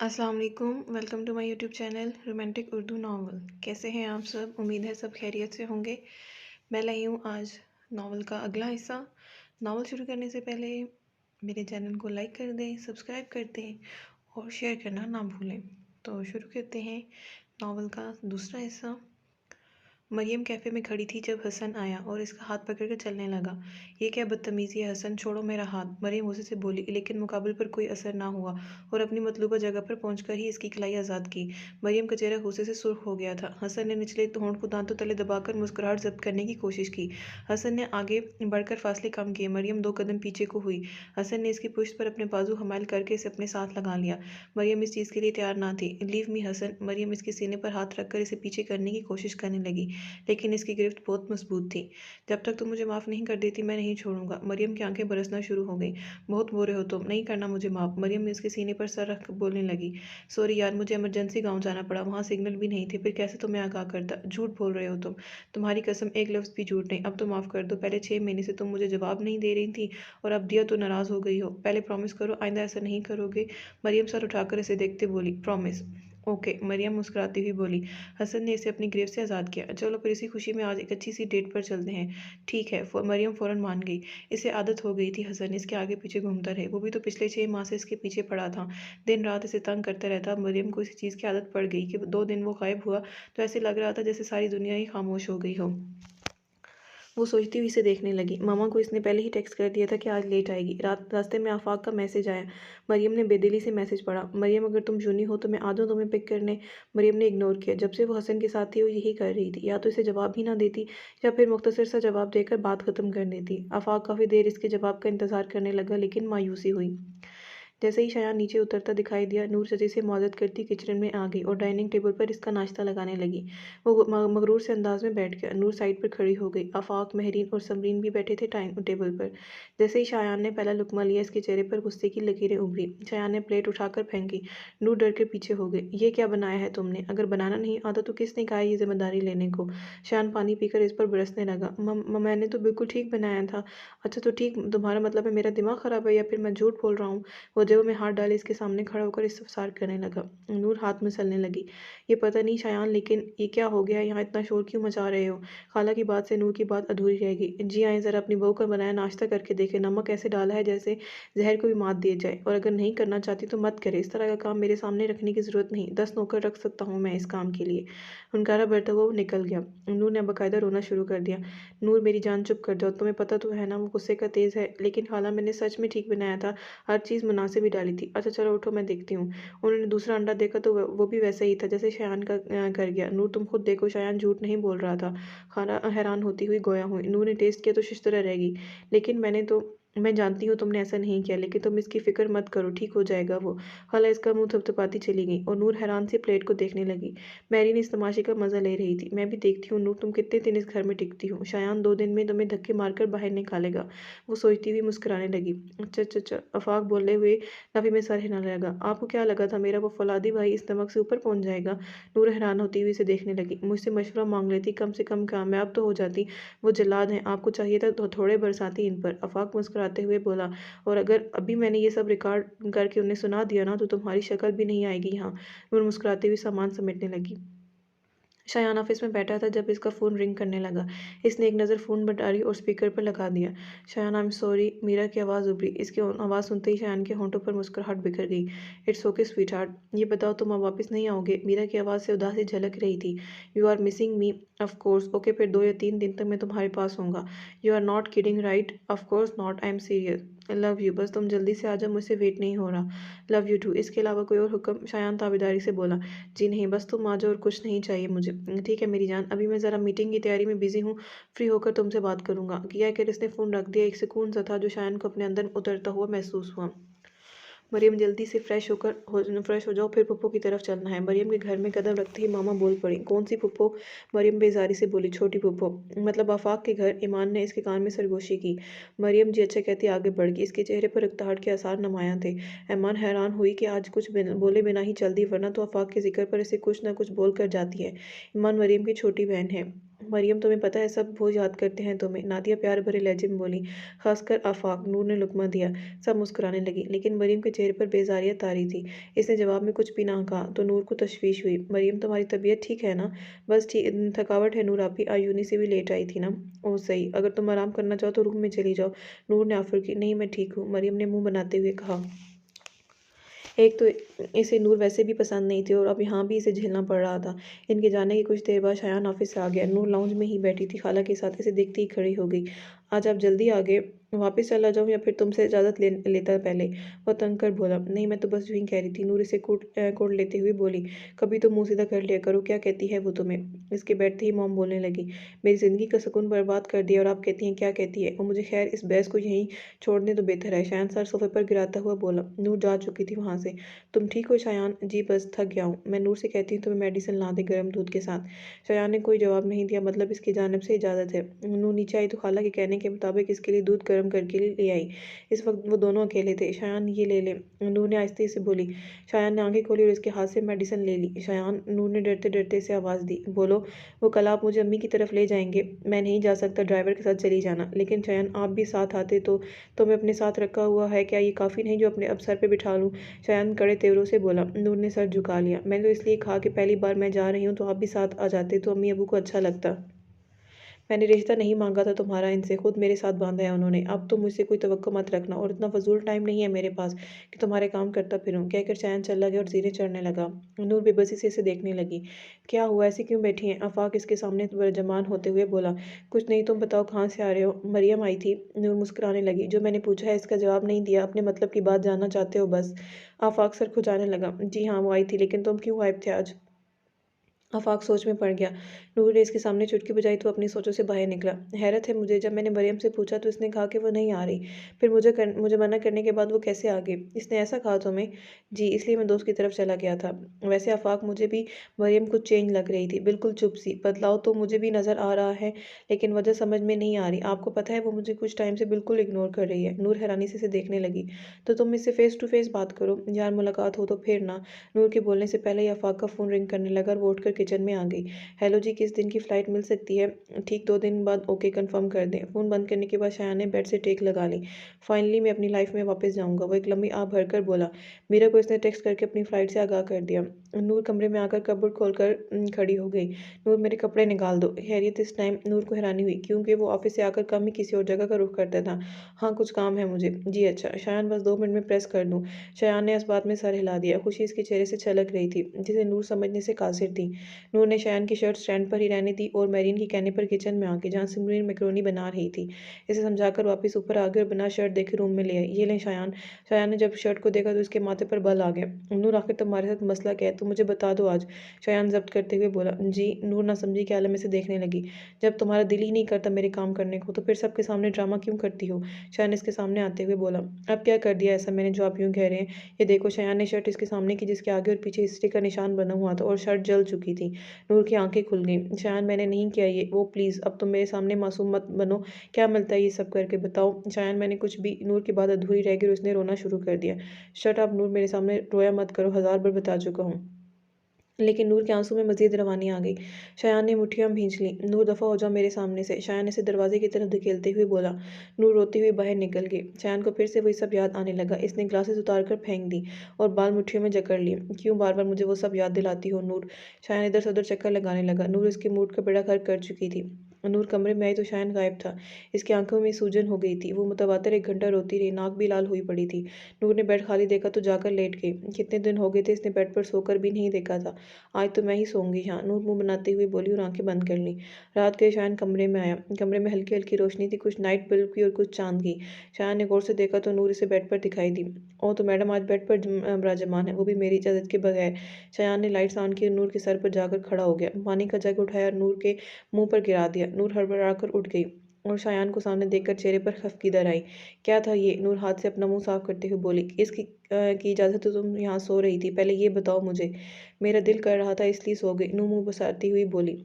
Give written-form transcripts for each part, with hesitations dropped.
अस्सलाम वालेकुम। Welcome to my YouTube channel romantic Urdu novel. कैसे हैं आप सब? उम्मीद है सब खैरियत से होंगे। मैं लाई हूँ आज नावल का अगला हिस्सा। नावल शुरू करने से पहले मेरे चैनल को लाइक कर दें, सब्सक्राइब कर दें और शेयर करना ना भूलें। तो शुरू करते हैं नावल का दूसरा हिस्सा। मरियम कैफ़े में खड़ी थी जब हसन आया और इसका हाथ पकड़कर चलने लगा। ये क्या बदतमीज़ी है हसन, छोड़ो मेरा हाथ, मरियम गुस्से से बोली, लेकिन मुकाबले पर कोई असर ना हुआ और अपनी मतलूबा जगह पर पहुंचकर ही इसकी कलाई आज़ाद की। मरियम का चेहरा गुस्से से सुर्ख हो गया था। हसन ने निचले होंठ को दांतों तले दबाकर मुस्कुराहट जब्त करने की कोशिश की। हसन ने आगे बढ़कर फासले कम किए। मरियम 2 कदम पीछे को हुई। हसन ने इसकी पुश्त पर अपने बाजू हमाल करके इसे अपने साथ लगा लिया। मरियम इस चीज़ के लिए तैयार ना थी। Leave me Hasan. मरियम इसके सीने पर हाथ रखकर इसे पीछे करने की कोशिश करने लगी, लेकिन इसकी गिरफ्त बहुत मजबूत थी। जब तक तुम मुझे माफ़ नहीं कर देती मैं नहीं छोड़ूंगा। मरियम की आंखें बरसना शुरू हो गई। बहुत बुरे हो तुम, नहीं करना मुझे माफ़। मरियम ने इसके सीने पर सर रख बोलने लगी, सॉरी यार, मुझे इमरजेंसी गाँव जाना पड़ा, वहाँ सिग्नल भी नहीं थे, फिर कैसे तुम्हें आगाह करता। झूठ बोल रहे हो तुम, तुम्हारी कसम, एक लफ्ज़ भी झूठ नहीं। अब तो माफ़ कर दो। पहले 6 महीने से तुम मुझे जवाब नहीं दे रही थी और अब दिया तो नाराज़ हो गई हो। पहले प्रॉमिस करो आइंदा ऐसा नहीं करोगे। मरियम सर उठाकर इसे देखते बोली, प्रॉमिस। ओके, मरियम मुस्कुराती हुई बोली। हसन ने इसे अपनी गिरफ्त से आज़ाद किया। चलो फिर इसी खुशी में आज एक अच्छी सी डेट पर चलते हैं। ठीक है। मरियम फ़ौरन मान गई। इसे आदत हो गई थी हसन इसके आगे पीछे घूमता रहे। वो भी तो पिछले 6 माह से इसके पीछे पड़ा था, दिन रात इसे तंग करता रहता। अब मरियम को इस चीज़ की आदत पड़ गई कि 2 दिन वो गायब हुआ तो ऐसे लग रहा था जैसे सारी दुनिया ही खामोश हो गई हो। वो सोचती हुई इसे देखने लगी। मामा को इसने पहले ही टेक्स्ट कर दिया था कि आज लेट आएगी। रास्ते में आफाक का मैसेज आया। मरियम ने बेदिली से मैसेज पढ़ा, मरियम अगर तुम जूनी हो तो मैं आ जाऊँ तुम्हें पिक करने। मरियम ने इग्नोर किया। जब से वो हसन के साथ थी वो यही कर रही थी, या तो इसे जवाब ही ना देती या फिर मुख्तसर सा जवाब देकर बात ख़त्म कर देती। आफाक काफ़ी देर इसके जवाब का इंतज़ार करने लगा, लेकिन मायूसी हुई। जैसे ही शायान नीचे उतरता दिखाई दिया, नूर सजी से मौजद करती किचन में आ गई और डाइनिंग टेबल पर इसका नाश्ता लगाने लगी। वो मगरूर से अंदाज में बैठ गया। नूर साइड पर खड़ी हो गई। आफाक, महरीन और समरीन भी बैठे थे टेबल पर। जैसे ही शायान ने पहला लुकमा लिया, इसके चेहरे पर गुस्से की लकीरें उभरी। शायान ने प्लेट उठाकर फेंकी। नूर डर के पीछे हो गई। ये क्या बनाया है तुमने? अगर बनाना नहीं आता तो किसने कहा ये जिम्मेदारी लेने को? शायान पानी पीकर इस पर बरसने लगा। मैंने तो बिल्कुल ठीक बनाया था। अच्छा तो ठीक तुम्हारा मतलब है मेरा दिमाग ख़राब है या फिर मैं झूठ बोल रहा हूँ? वो जेब में हाथ डाले इसके सामने खड़ा होकर इस्तफसार करने लगा। नूर हाथ मसलने लगी। ये पता नहीं शायान, लेकिन ये क्या हो गया? यहाँ इतना शोर क्यों मचा रहे हो? खाला की बात से नूर की बात अधूरी रह गई। जी आए, ज़रा अपनी बहू का बनाया नाश्ता करके देखे, नमक ऐसे डाला है जैसे जहर को भी मात दिए जाए। और अगर नहीं करना चाहती तो मत करे। इस तरह का काम मेरे सामने रखने की ज़रूरत नहीं। 10 नौकर रख सकता हूँ मैं इस काम के लिए। हुनकारा भरता हुआ वो निकल गया। नूर ने बाकायदा रोना शुरू कर दिया। नूर मेरी जान चुप कर जाओ, तुम्हें पता तो है ना वो गुस्से का तेज़ है। लेकिन खाला मैंने सच में ठीक बनाया था, हर चीज़ मुनासिब ही डाली थी। अच्छा चलो उठो, मैं देखती हूँ। उन्होंने दूसरा अंडा देखा तो वो भी वैसा ही था जैसे शायान का कर गया। नूर तुम खुद देखो, शायान झूठ नहीं बोल रहा था। खाना हैरान होती हुई गोया हुई। नूर ने टेस्ट किया तो शिश तरह रह गई। लेकिन मैं जानती हूँ तुमने ऐसा नहीं किया, लेकिन तुम इसकी फिक्र मत करो, ठीक हो जाएगा वो। खाला इसका मुंह थपथपाती चली गई और नूर हैरान से प्लेट को देखने लगी। मैरीन इस तमाशे का मजा ले रही थी। मैं भी देखती हूँ नूर, तुम कितने दिन इस घर में टिकती हो। शायान 2 दिन में तुम्हें धक्के मारकर बाहर निकालेगा। वो सोचती हुई मुस्कुराने लगी। अच्छा अच्छा अच्छा, अफाक बोलते हुए नफ़ी में सर हिलाने लगा। आपको क्या लगा था मेरा वो फौलादी भाई इस नमक से ऊपर पहुंच जाएगा? नूर हैरान होती हुई इसे देखने लगी। मुझसे मशवरा मांग लेती, कम से कम कामयाब तो हो जाती। वो जल्लाद हैं, आपको चाहिए था तो थोड़े बरसाती इन पर। आफाक मुस्कुराते हुए बोला, और अगर अभी मैंने ये सब रिकॉर्ड करके उन्हें सुना दिया ना तो तुम्हारी शक्ल भी नहीं आएगी यहाँ। नूर मुस्कुराती हुई सामान समेटने लगी। शायान ऑफिस में बैठा था जब इसका फ़ोन रिंग करने लगा। इसने एक नज़र फ़ोन बटारी और स्पीकर पर लगा दिया। Shayan, I am sorry, Meera की आवाज़ उभरी। इसकी आवाज़ सुनते ही शायान के होंठों पर मुस्कुराहट बिखर गई। इट्स ओके स्वीटहार्ट, ये बताओ तुम अब वापस नहीं आओगे? मीरा की आवाज़ से उदासी झलक रही थी। You are missing me? Of course. Okay फिर 2 या 3 दिन तक मैं तुम्हारे पास होऊंगा। You are not kidding right? Of course not, I am serious. Love you, बस तुम जल्दी से आ जाओ, मुझसे वेट नहीं हो रहा। Love you too. इसके अलावा कोई और हुक्म? शायान ताबेदारी से बोला। जी नहीं, बस तुम आ जाओ और कुछ नहीं चाहिए मुझे। ठीक है मेरी जान, अभी मैं ज़रा मीटिंग की तैयारी में बिज़ी हूँ, फ्री होकर तुमसे बात करूँगा। किया कर इसने फ़ोन रख दिया। एक सुकून सा था जो शायान को अपने अंदर उतरता हुआ महसूस हुआ। मरियम, जल्दी से फ्रेश हो जाओ, फिर पप्पो की तरफ चलना है। मरियम के घर में कदम रखते ही मामा बोल पड़ी, कौन सी पप्पो? मरियम बेजारी से बोली, छोटी पप्पो, मतलब आफाक के घर। ईमान ने इसके कान में सरगोशी की। मरियम जी अच्छा कहती आगे बढ़ गई। इसके चेहरे पर रक्तहट के आसार नुमायां थे। ईमान हैरान हुई कि आज कुछ बोले बिना ही चल दी, वरना तो आफाक के जिक्र पर इसे कुछ न कुछ बोल कर जाती है। ईमान मरियम की छोटी बहन है। मरियम, तुम्हें पता है सब वो याद करते हैं तुम्हें, नादिया प्यार भरे लहजे में बोली। खासकर आफाक। नूर ने लुकमा दिया। सब मुस्कुराने लगी, लेकिन मरियम के चेहरे पर बेजारियत तारी थी। इसने जवाब में कुछ भी ना कहा तो नूर को तशवीश हुई। मरियम, तुम्हारी तबीयत ठीक है ना? बस ठीक, थकावट है नूर आपी, आज यूनी से भी लेट आई थी ना। ओह सही, अगर तुम आराम करना चाहो तो रूम में चली जाओ। नूर ने ऑफर की। नहीं, मैं ठीक हूँ, मरियम ने मुंह बनाते हुए कहा। एक तो इसे नूर वैसे भी पसंद नहीं थी और अब यहाँ भी इसे झेलना पड़ रहा था। इनके जाने की कुछ देर बाद शायान ऑफिस से आ गया। नूर लाउंज में ही बैठी थी, खाला के साथ। इसे देखते ही खड़ी हो गई। आज आप जल्दी आ गए, वापस चला जाऊँ या फिर तुमसे इजाज़त लेता पहले? वह तंग कर बोला। नहीं, मैं तो बस यूँ ही कह रही थी। नूर इसे कोट लेते हुए बोली। कभी तो मुंह सीधा कर लिया करो, क्या कहती है वो तुम्हें? इसके बैठते ही मॉम बोलने लगी। मेरी ज़िंदगी का सुकून बर्बाद कर दिया और आप कहती हैं क्या कहती है वो मुझे? खैर, इस बहस को यहीं छोड़ने तो बेहतर है। शायान सर सोफे पर गिराता हुआ बोला। नूर जा चुकी थी वहाँ से। तुम ठीक हो शायान? जी बस थक गया हूँ। मैं नूर से कहती हूँ तुम्हें मेडिसिन ला दे गर्म दूध के साथ। शायान ने कोई जवाब नहीं दिया, मतलब इसकी जानिब से इजाज़त है। नूर नीचे आई तो खाला के कहने के मुताबिक इसके लिए दूध गर्म करके ले आई। इस वक्त वो दोनों अकेले थे। शायान ये ले ले, नूर ने आहिस्ते से बोली। शायान ने आंखें खोली और इसके हाथ से मेडिसिन ले ली। शायान, नूर ने डरते डरते से आवाज़ दी। बोलो। वो कल आप मुझे अम्मी की तरफ ले जाएंगे? मैं नहीं जा सकता, ड्राइवर के साथ चली जाना। लेकिन शायान, आप भी साथ आते तो मैं अपने साथ रखा हुआ है क्या ये काफ़ी नहीं जो अपने अब सर पे बिठा लूँ? शायान कड़े तेवरों से बोला। नूर ने सर झुका लिया। मैंने तो इसलिए कहा कि पहली बार मैं जा रही हूँ तो आप भी साथ आ जाते तो अम्मी अबू को अच्छा लगता। मैंने रिश्ता नहीं मांगा था तुम्हारा इनसे, खुद मेरे साथ बांधा है उन्होंने। अब तो मुझसे कोई तवक्को मत रखना और इतना फजूल टाइम नहीं है मेरे पास कि तुम्हारे काम करता फिरूं। कहकर शायान चला गया और जीने चढ़ने लगा। नूर बेबसी से इसे देखने लगी। क्या हुआ, ऐसी क्यों बैठी हैं? आफाक इसके सामने जमान होते हुए बोला। कुछ नहीं, तुम बताओ कहाँ से आ रहे हो? मरियम आई थी। नूर मुस्कुराने लगी। जो मैंने पूछा है इसका जवाब नहीं दिया, अपने मतलब की बात जानना चाहते हो बस? आफाक सर खुजाने लगा। जी हाँ, वो आई थी, लेकिन तुम क्यों गायब थे आज? आफाक सोच में पड़ गया। नूर ने इसके सामने चुटकी बजाई तो अपनी सोचों से बाहर निकला। हैरत है मुझे, जब मैंने मरियम से पूछा तो इसने कहा कि वो नहीं आ रही। फिर मुझे मना करने के बाद वो कैसे आ गई? इसने ऐसा कहा तुम्हें? जी, इसलिए मैं दोस्त की तरफ चला गया था। वैसे आफाक, मुझे भी मरियम कुछ चेंज लग रही थी, बिल्कुल चुप सी। बदलाव तो मुझे भी नज़र आ रहा है, लेकिन वजह समझ में नहीं आ रही। आपको पता है वो मुझे कुछ टाइम से बिल्कुल इग्नोर कर रही है। नूर हैरानी से इसे देखने लगी। तो तुम इससे फेस टू फेस बात करो यार, मुलाकात हो तो फिर ना। नूर के बोलने से पहले ही आफाक का फ़ोन रिंग करने लगा और वो उठकर किचन में आ गई। हेलो जी, किस दिन की फ़्लाइट मिल सकती है? ठीक 2 दिन बाद। ओके, कंफर्म कर दें। फ़ोन बंद करने के बाद शायान ने बेड से टेक लगा ली। फाइनली मैं अपनी लाइफ में वापस जाऊंगा, वो एक लंबी आह भरकर बोला। मीरा को इसने टेक्स्ट करके अपनी फ़्लाइट से आगाह कर दिया। नूर कमरे में आकर कपबोर्ड खोलकर खड़ी हो गई। नूर, मेरे कपड़े निकाल दो। हैरियत इस टाइम नूर को हैरानी हुई, क्योंकि वो ऑफिस से आकर कम ही किसी और जगह का रुख करता था। हाँ, कुछ काम है मुझे। जी अच्छा शायान, बस 2 मिनट में प्रेस कर दूँ? शायान ने इस बात में सर हिला दिया। खुशी इसके चेहरे से छलक रही थी, जिसे नूर समझने से कासिर थी। नूर ने शायान की शर्ट स्टैंड पर ही रहने दी और मैरीन के कहने पर किचन में आ गई, जहाँ सिमरन मैक्रोनी बना रही थी। इसे समझाकर वापस ऊपर आ गई और बिना शर्ट देखे रूम में ले आई। ये लें शायान। शायान ने जब शर्ट को देखा तो उसके माथे पर बल आ गया। नूर, आखिर तुम्हारे साथ मसला क्या है, तुम मुझे बता दो आज। शायान जब्त करते हुए बोला। जी। नूर ना समझी के आलम में से देखने लगी। जब तुम्हारा दिल ही नहीं करता मेरे काम करने को तो फिर सबके सामने ड्रामा क्यों करती हो? शायान इसके सामने आते हुए बोला। अब क्या कर दिया ऐसा मैंने जो आप यूँ कह रहे हैं? ये देखो। शायान ने शर्ट इसके सामने की, जिसके आगे और पीछे स्टिक का निशान बना हुआ था और शर्ट जल चुकी थी। नूर की आंखें खुल गईं। शायान, मैंने नहीं किया ये वो, प्लीज़ अब तुम मेरे सामने मासूम मत बनो। क्या मिलता है ये सब करके, बताओ? शायान, मैंने कुछ भी। नूर की बात अधूरी रह गई और उसने रोना शुरू कर दिया। शट अप नूर, मेरे सामने रोया मत करो, 1000 बार बता चुका हूँ। लेकिन नूर के आंसू में मजीद रवानी आ गई। शायान ने मुठ्ठियां भींच लीं। नूर, दफ़ा हो जाओ मेरे सामने से। शायान इसे दरवाजे की तरफ धकेलते हुए बोला। नूर रोती हुई बाहर निकल गई। शायान को फिर से वही सब याद आने लगा। इसने ग्लासेस उतार कर फेंक दी और बाल मुट्ठियों में जकड़ लिए। क्यों बार बार मुझे वो सब याद दिलाती हो नूर? शायान इधर से उधर चक्कर लगाने लगा। नूर इसके मूड का बेड़ा गर्क कर चुकी थी। नूर कमरे में आई तो शायान गायब था। इसकी आंखों में सूजन हो गई थी। वो मुतवातिर 1 घंटा रोती रही, नाक भी लाल हुई पड़ी थी। नूर ने बेड खाली देखा तो जाकर लेट गई। कितने दिन हो गए थे इसने बेड पर सोकर भी नहीं देखा था। आज तो मैं ही सोऊंगी। हाँ, नूर मुंह बनाते हुए बोली और आंखें बंद कर लीं। रात गए शायान कमरे में आया। कमरे में हल्की हल्की रोशनी थी, कुछ नाइट बल्ब की और कुछ चांद की। शायान ने गौर से देखा तो नूर इसे बेड पर दिखाई दी। ओ तो मैडम आज बेड पर विराजमान है, वो भी मेरी इजाज़त के बगैर। शायान ने लाइट्स ऑन की और नूर के सर पर जाकर खड़ा हो गया। पानी का जग उठाया और नूर के मुंह पर गिरा दिया। नूर हड़बड़ाकर उठ गई और शायान को सामने देखकर चेहरे पर खफकी दर आई। क्या था ये? नूर हाथ से अपना मुंह साफ करते हुए बोली। इसकी की इजाज़त तो तुम यहाँ सो रही थी, पहले ये बताओ मुझे। मेरा दिल कर रहा था इसलिए सो गई, नूर मुंह बसाती हुई बोली।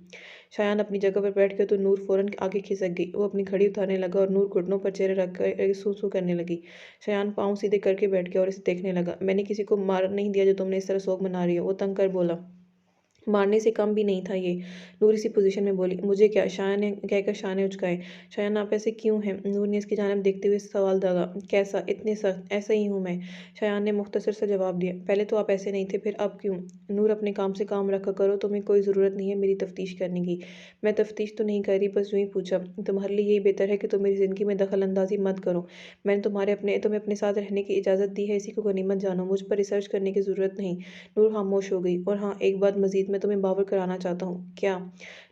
शायान अपनी जगह पर बैठ गया तो नूर फौरन आगे खिसक गई। वो अपनी घड़ी उतारने लगा और नूर घुटनों पर चेहरे रखकर सू सू करने लगी। शायान पाँव सीधे करके बैठ गया और इसे देखने लगा। मैंने किसी को मार नहीं दिया जो तुमने इस तरह शोक मना रही हो, वो तंग कर बोला। मारने से कम भी नहीं था ये। नूर इसी पोजीशन में बोली, मुझे क्या? शाया ने कहकर शाया ने उचकाए। शायान आप ऐसे क्यों हैं? नूर ने इसकी जानिब देखते हुए सवाल दागा। कैसा? इतने सख्त? ऐसा ही हूँ मैं। शायान ने मुख्तसर सा जवाब दिया। पहले तो आप ऐसे नहीं थे, फिर अब क्यों? नूर अपने काम से काम रखा करो, तुम्हें कोई ज़रूरत नहीं है मेरी तफ्तीश करने की। मैं तफ्तीश तो नहीं कर रही, बस यूँ ही पूछा। तुम्हारे लिए यही बेहतर है कि तुम मेरी ज़िंदगी में दखल अंदाजी मत करो। मैंने तुम्हें अपने साथ रहने की इजाज़त दी है, इसी को गनीमत जानो। मुझ पर रिसर्च करने की ज़रूरत नहीं। नूर खामोश हो गई। और हाँ, एक बात मज़ीद मैं तुम्हें बावर कराना चाहता हूँ। क्या?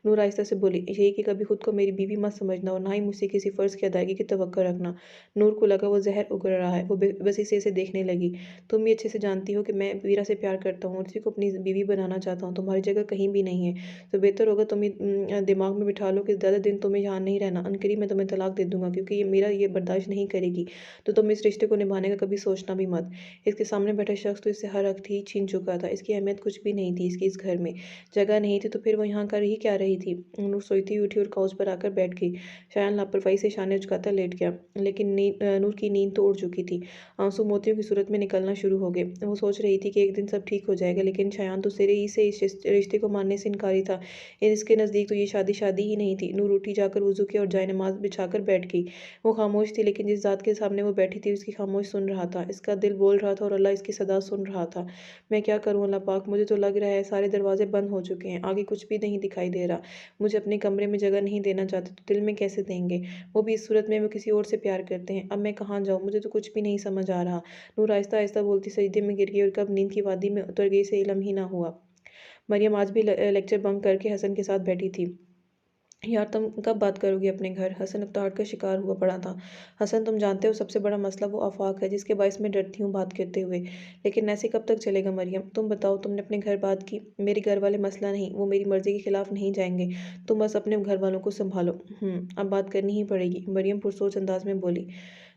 नूर आहिस्ता से बोली, यही कि कभी खुद को मेरी बीवी मत समझना और ना ही मुझसे किसी फ़र्ज़ की अदायगी की तवक्को रखना। नूर को लगा वो ज़हर उगल रहा है। वो बस इसे देखने लगी। तुम भी अच्छे से जानती हो कि मैं वीरा से प्यार करता हूँ और उसी को अपनी बीवी बनाना चाहता हूँ। तुम्हारी जगह कहीं भी नहीं है। तो बेहतर होगा तुम दिमाग में बिठा लो कि ज़्यादा दिन तुम्हें यहाँ नहीं रहना। अनकरीब मैं तुम्हें तलाक दे दूँगा, क्योंकि ये बर्दाश्त नहीं करेगी। तो तुम इस रिश्ते को निभाने का कभी सोचना भी मत। इसके सामने बैठा शख्स तो इससे हर हक ही छीन चुका था। इसकी अहमियत कुछ भी नहीं थी इसकी इस घर में। जगह नहीं थी तो फिर वो यहाँ कर ही क्या रही थी? नूर सोती हुई उठी और काउच पर आकर बैठ गई। शायान लापरवाही से शाने झुकाता लेट गया, लेकिन नूर की नींद तो उड़ चुकी थी। आंसू मोतियों की सूरत में निकलना शुरू हो गए। वो सोच रही थी कि एक दिन सब ठीक हो जाएगा, लेकिन शायान तो सिरे ही से इस रिश्ते को मानने से इनकारी था। इसके नज़दीक तो ये शादी शादी ही नहीं थी। नूर उठी, जाकर वुज़ू किया और जाए नमाज बिछाकर बैठ गई। वो खामोश थी, लेकिन जिस ज़ात के सामने वो बैठी थी उसकी खामोश सुन रहा था। इसका दिल बोल रहा था और अल्लाह इसकी सदा सुन रहा था। मैं क्या करूँ अल्लाह पाक? मुझे तो लग रहा है सारे दरवाजे बंद हो चुके हैं, आगे कुछ भी नहीं दिखाई दे रहा। मुझे अपने कमरे में जगह नहीं देना चाहते तो दिल में कैसे देंगे? वो भी इस सूरत में वो किसी और से प्यार करते हैं। अब मैं कहाँ जाऊँ? मुझे तो कुछ भी नहीं समझ आ रहा। नूर आहिस्ता आहिस्ता बोलती सजदे में गिर गई और कब नींद की वादी में उतर गई इसे इल्म ही ना हुआ। मरियम आज भी लेक्चर बंक करके हसन के साथ बैठी थी। यार तुम कब बात करोगी अपने घर? हसन उकताहट का शिकार हुआ पड़ा था। हसन, तुम जानते हो सबसे बड़ा मसला वो आफाक है जिसके बायस मैं डरती हूँ बात करते हुए। लेकिन ऐसे कब तक चलेगा मरियम? तुम बताओ, तुमने अपने घर बात की? मेरे घर वाले मसला नहीं, वो मेरी मर्जी के खिलाफ नहीं जाएंगे। तुम बस अपने घर वालों को संभालो। अब बात करनी ही पड़ेगी, मरियम पुरसोच अंदाज में बोली।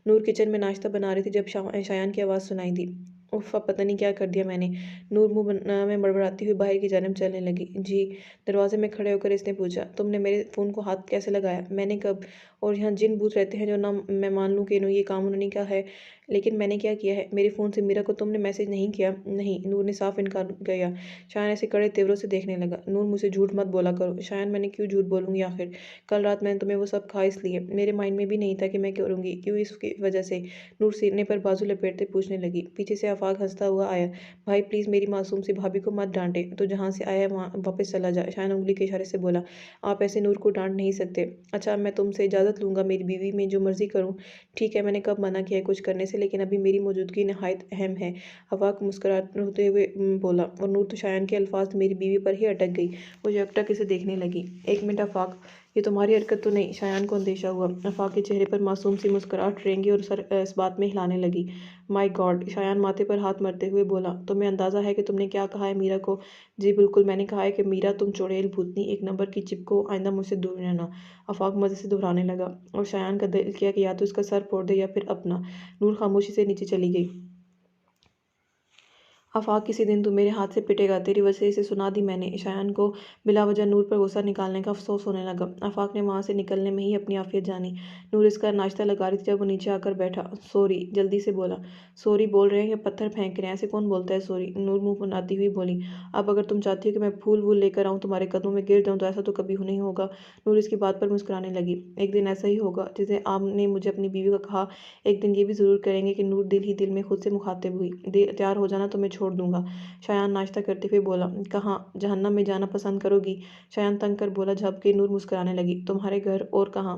नूर किचन में नाश्ता बना रही थी जब शायान की आवाज़ सुनाई दी। उफ़, अब पता नहीं क्या कर दिया मैंने। नूर में बड़बड़ाती हुई बाहर की जानब चलने लगी। जी? दरवाजे में खड़े होकर इसने पूछा। तुमने मेरे फ़ोन को हाथ कैसे लगाया? मैंने कब? और यहाँ जिन भूत रहते हैं जो ना मैं मान लूँ कि ये काम उन्होंने कहा है, लेकिन मैंने क्या किया है? मेरे फ़ोन से मीरा को तुमने मैसेज नहीं किया? नहीं, नूर ने साफ इनकार किया। शायान ऐसे कड़े तेवरों से देखने लगा। नूर, मुझसे झूठ मत बोला करो। शायान, मैंने क्यों झूठ बोलूँगी आखिर? कल रात मैंने तुम्हें वो सब कहा इसलिए। मेरे माइंड में भी नहीं था कि मैं करूँगी। क्यों? इसकी वजह से। नूर सीने पर बाजू लपेटते पूछने लगी। पीछे से आफाक हंसता हुआ आया। भाई प्लीज़ मेरी मासूम सी भाभी को मत डांटे, तो जहाँ से आया वहाँ वापस चला जा। शायान उंगली के इशारे से बोला। आप ऐसे नूर को डांट नहीं सकते। अच्छा, मैं तुमसे इजाज़त लूँगा मेरी बीवी में जो मर्जी करूँ। ठीक है, मैंने कब मना किया है कुछ करने से, लेकिन अभी मेरी मौजूदगी नहायत अहम है। आफाक मुस्कुराते होते हुए बोला, और नूर तो शायान के अल्फाज मेरी बीवी पर ही अटक गई। वो यकटक इसे देखने लगी। एक मिनट आफाक, ये तुम्हारी हरकत तो नहीं? शायान को अंदेशा हुआ। आफाक के चेहरे पर मासूम सी मुस्कुराहट रेंगी और सर इस बात में हिलाने लगी। My God! शायान माथे पर हाथ मरते हुए बोला। तुम्हें अंदाज़ा है कि तुमने क्या कहा है मीरा को? जी बिल्कुल, मैंने कहा है कि मीरा तुम चुड़ैल, भूतनी, एक नंबर की चिपको, आइंदा मुझसे दूर रहना। आफाक मज़े से दोहराने लगा और शायान का दिल किया कि या तो इसका सर फोड़ दे या फिर अपना। नूर खामोशी से नीचे चली गई। आफाक, किसी दिन तू मेरे हाथ से पिटेगा, तेरी वजह से इसे सुना दी मैंने। शायान को बिलावजह नूर पर गुस्सा निकालने का अफसोस होने लगा। आफाक ने वहाँ से निकलने में ही अपनी आफियत जानी। नूर इसका नाश्ता लगा रही थी जब वो नीचे आकर बैठा। सॉरी, जल्दी से बोला। सॉरी बोल रहे हैं या पत्थर फेंक रहे हैं? ऐसे कौन बोलता है सॉरी? नूर मुँह बनाती हुई बोली। अब अगर तुम चाहती हो कि मैं फूल वूल लेकर आऊँ, तुम्हारे कदमों में गिर जाऊँ, तो ऐसा तो कभी नहीं होगा। नूर इसकी बात पर मुस्कुराने लगी। एक दिन ऐसा ही होगा जिसे आपने मुझे अपनी बीवी का कहा। एक दिन ये भी ज़रूर करेंगे कि नूर दिल ही दिल में खुद से मुखातिब हुई। तैयार हो जाना, तो मैं छोड़ दूंगा। शायान नाश्ता करते हुए बोला। कहाँ? जहन्नम में जाना पसंद करोगी? शायान तंग कर बोला। झपके नूर मुस्कुराने लगी। तुम्हारे घर? और कहाँ?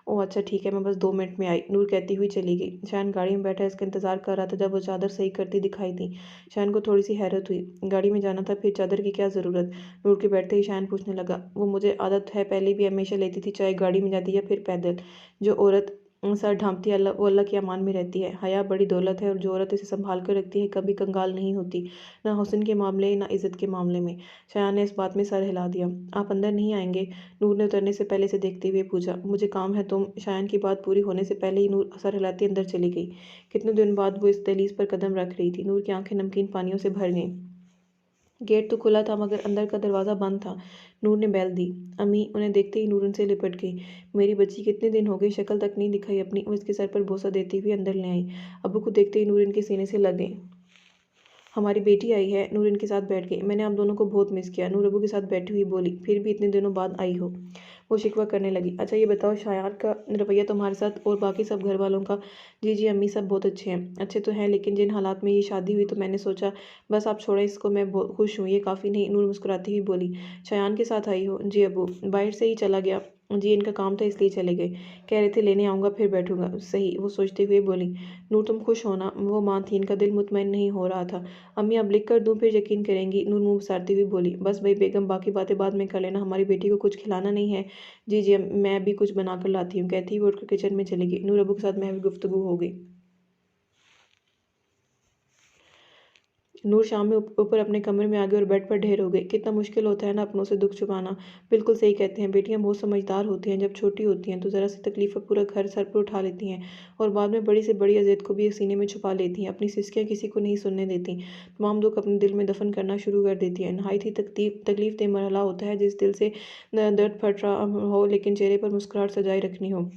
ओह अच्छा ठीक है, मैं बस 2 मिनट में आई, नूर कहती हुई चली गई। शायान गाड़ी में बैठा इसका इंतजार कर रहा था जब वो चादर सही करती दिखाई दी। शायान को थोड़ी सी हैरत हुई। गाड़ी में जाना था, फिर चादर की क्या ज़रूरत? नूर के बैठते ही शायान पूछने लगा। वो मुझे आदत है, पहले भी हमेशा लेती थी, चाहे गाड़ी में जाती या फिर पैदल। जो औरत सर ढांपती है वो अल्लाह के अमान में रहती है। हया बड़ी दौलत है और जो औरत इसे संभाल कर रखती है कभी कंगाल नहीं होती, ना हुस्न के मामले ना इज़्ज़त के मामले में। शायान ने इस बात में सर हिला दिया। आप अंदर नहीं आएंगे? नूर ने उतरने से पहले से देखते हुए पूछा। मुझे काम है। तुम? शायान की बात पूरी होने से पहले ही नूर सर हिलाती अंदर चली गई। कितने दिन बाद वो इस दहलीज पर कदम रख रही थी। नूर की आंखें नमकीन पानियों से भर गईं। गेट तो खुला था मगर अंदर का दरवाज़ा बंद था। नूर ने बैल दी। अम्मी, उन्हें देखते ही नूर उनसे लिपट गई। मेरी बच्ची, कितने दिन हो गए, शक्ल तक नहीं दिखाई अपनी। वो इसके सर पर बोसा देती हुई अंदर ले आई। अब्बू को देखते ही नूर इनके सीने से लग गई। हमारी बेटी आई है। नूर इनके साथ बैठ गई। मैंने आप दोनों को बहुत मिस किया। नूर अबू के साथ बैठी हुई बोली। फिर भी इतने दिनों बाद आई हो। वो शिकवा करने लगी। अच्छा ये बताओ, शायान का रवैया तुम्हारे साथ और बाकी सब घर वालों का? जी जी अम्मी, सब बहुत अच्छे हैं। अच्छे तो हैं, लेकिन जिन हालात में ये शादी हुई तो मैंने सोचा बस आप छोड़ें इसको, मैं बहुत खुश हूँ, ये काफ़ी नहीं। नूर मुस्कुराती हुई बोली। शायान के साथ आई हो? जी अबू, बाहर से ही चला गया। जी इनका काम था इसलिए चले गए। कह रहे थे लेने आऊँगा फिर बैठूंगा। सही, वो सोचते हुए बोली। नूर तुम खुश हो ना? वो माँ थी, इनका दिल मुतमईन नहीं हो रहा था। अम्मी अब लिख कर दूँ फिर यकीन करेंगी? नूर मुँह उसारती हुई बोली। बस भाई बेगम, बाकी बातें बाद में कर लेना, हमारी बेटी को कुछ खिलाना नहीं है? जी जी मैं भी कुछ बना कर लाती हूँ, कहती वो उठकर किचन में चली गई। नूर अबू के साथ महज गुफ्तगू हो गई। नूर शाम में ऊपर अपने कमरे में आ गई और बेड पर ढेर हो गई। कितना मुश्किल होता है ना अपनों से दुख छुपाना। बिल्कुल सही कहते हैं, बेटियां बहुत समझदार होती हैं। जब छोटी होती हैं तो ज़रा सी तकलीफ पर पूरा घर सर पर उठा लेती हैं और बाद में बड़ी से बड़ी अजियत को भी सीने में छुपा लेती हैं। अपनी सिसकियाँ किसी को नहीं सुनने देती। तमाम दुख अपने दिल में दफन करना शुरू कर देती हैं। नहायत ही तकलीफ दे मरहला होता है जिस दिल से दर्द फट रहा हो लेकिन चेहरे पर मुस्कुराहट सजाए रखनी हो।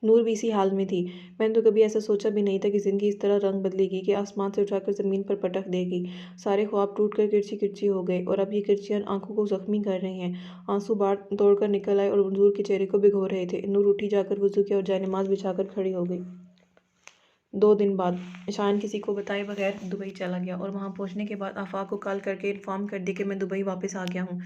नूर भी इसी हाल में थी। मैंने तो कभी ऐसा सोचा भी नहीं था कि ज़िंदगी इस तरह रंग बदलेगी, कि आसमान से उठाकर ज़मीन पर पटक देगी। सारे ख्वाब टूट कर किरची किरची हो गए और अब ये किरचियाँ आंखों को जख्मी कर रही हैं। आंसू बाढ़ तोड़कर निकल आए और नूर के चेहरे को भिगो रहे थे। नूर उठी, जाकर वुजू किया और जायनमाज बिछाकर खड़ी हो गई। 2 दिन बाद शान किसी को बताए बगैर दुबई चला गया और वहां पहुंचने के बाद आफाक को कॉल करके इन्फॉर्म कर दी कि मैं दुबई वापस आ गया हूं।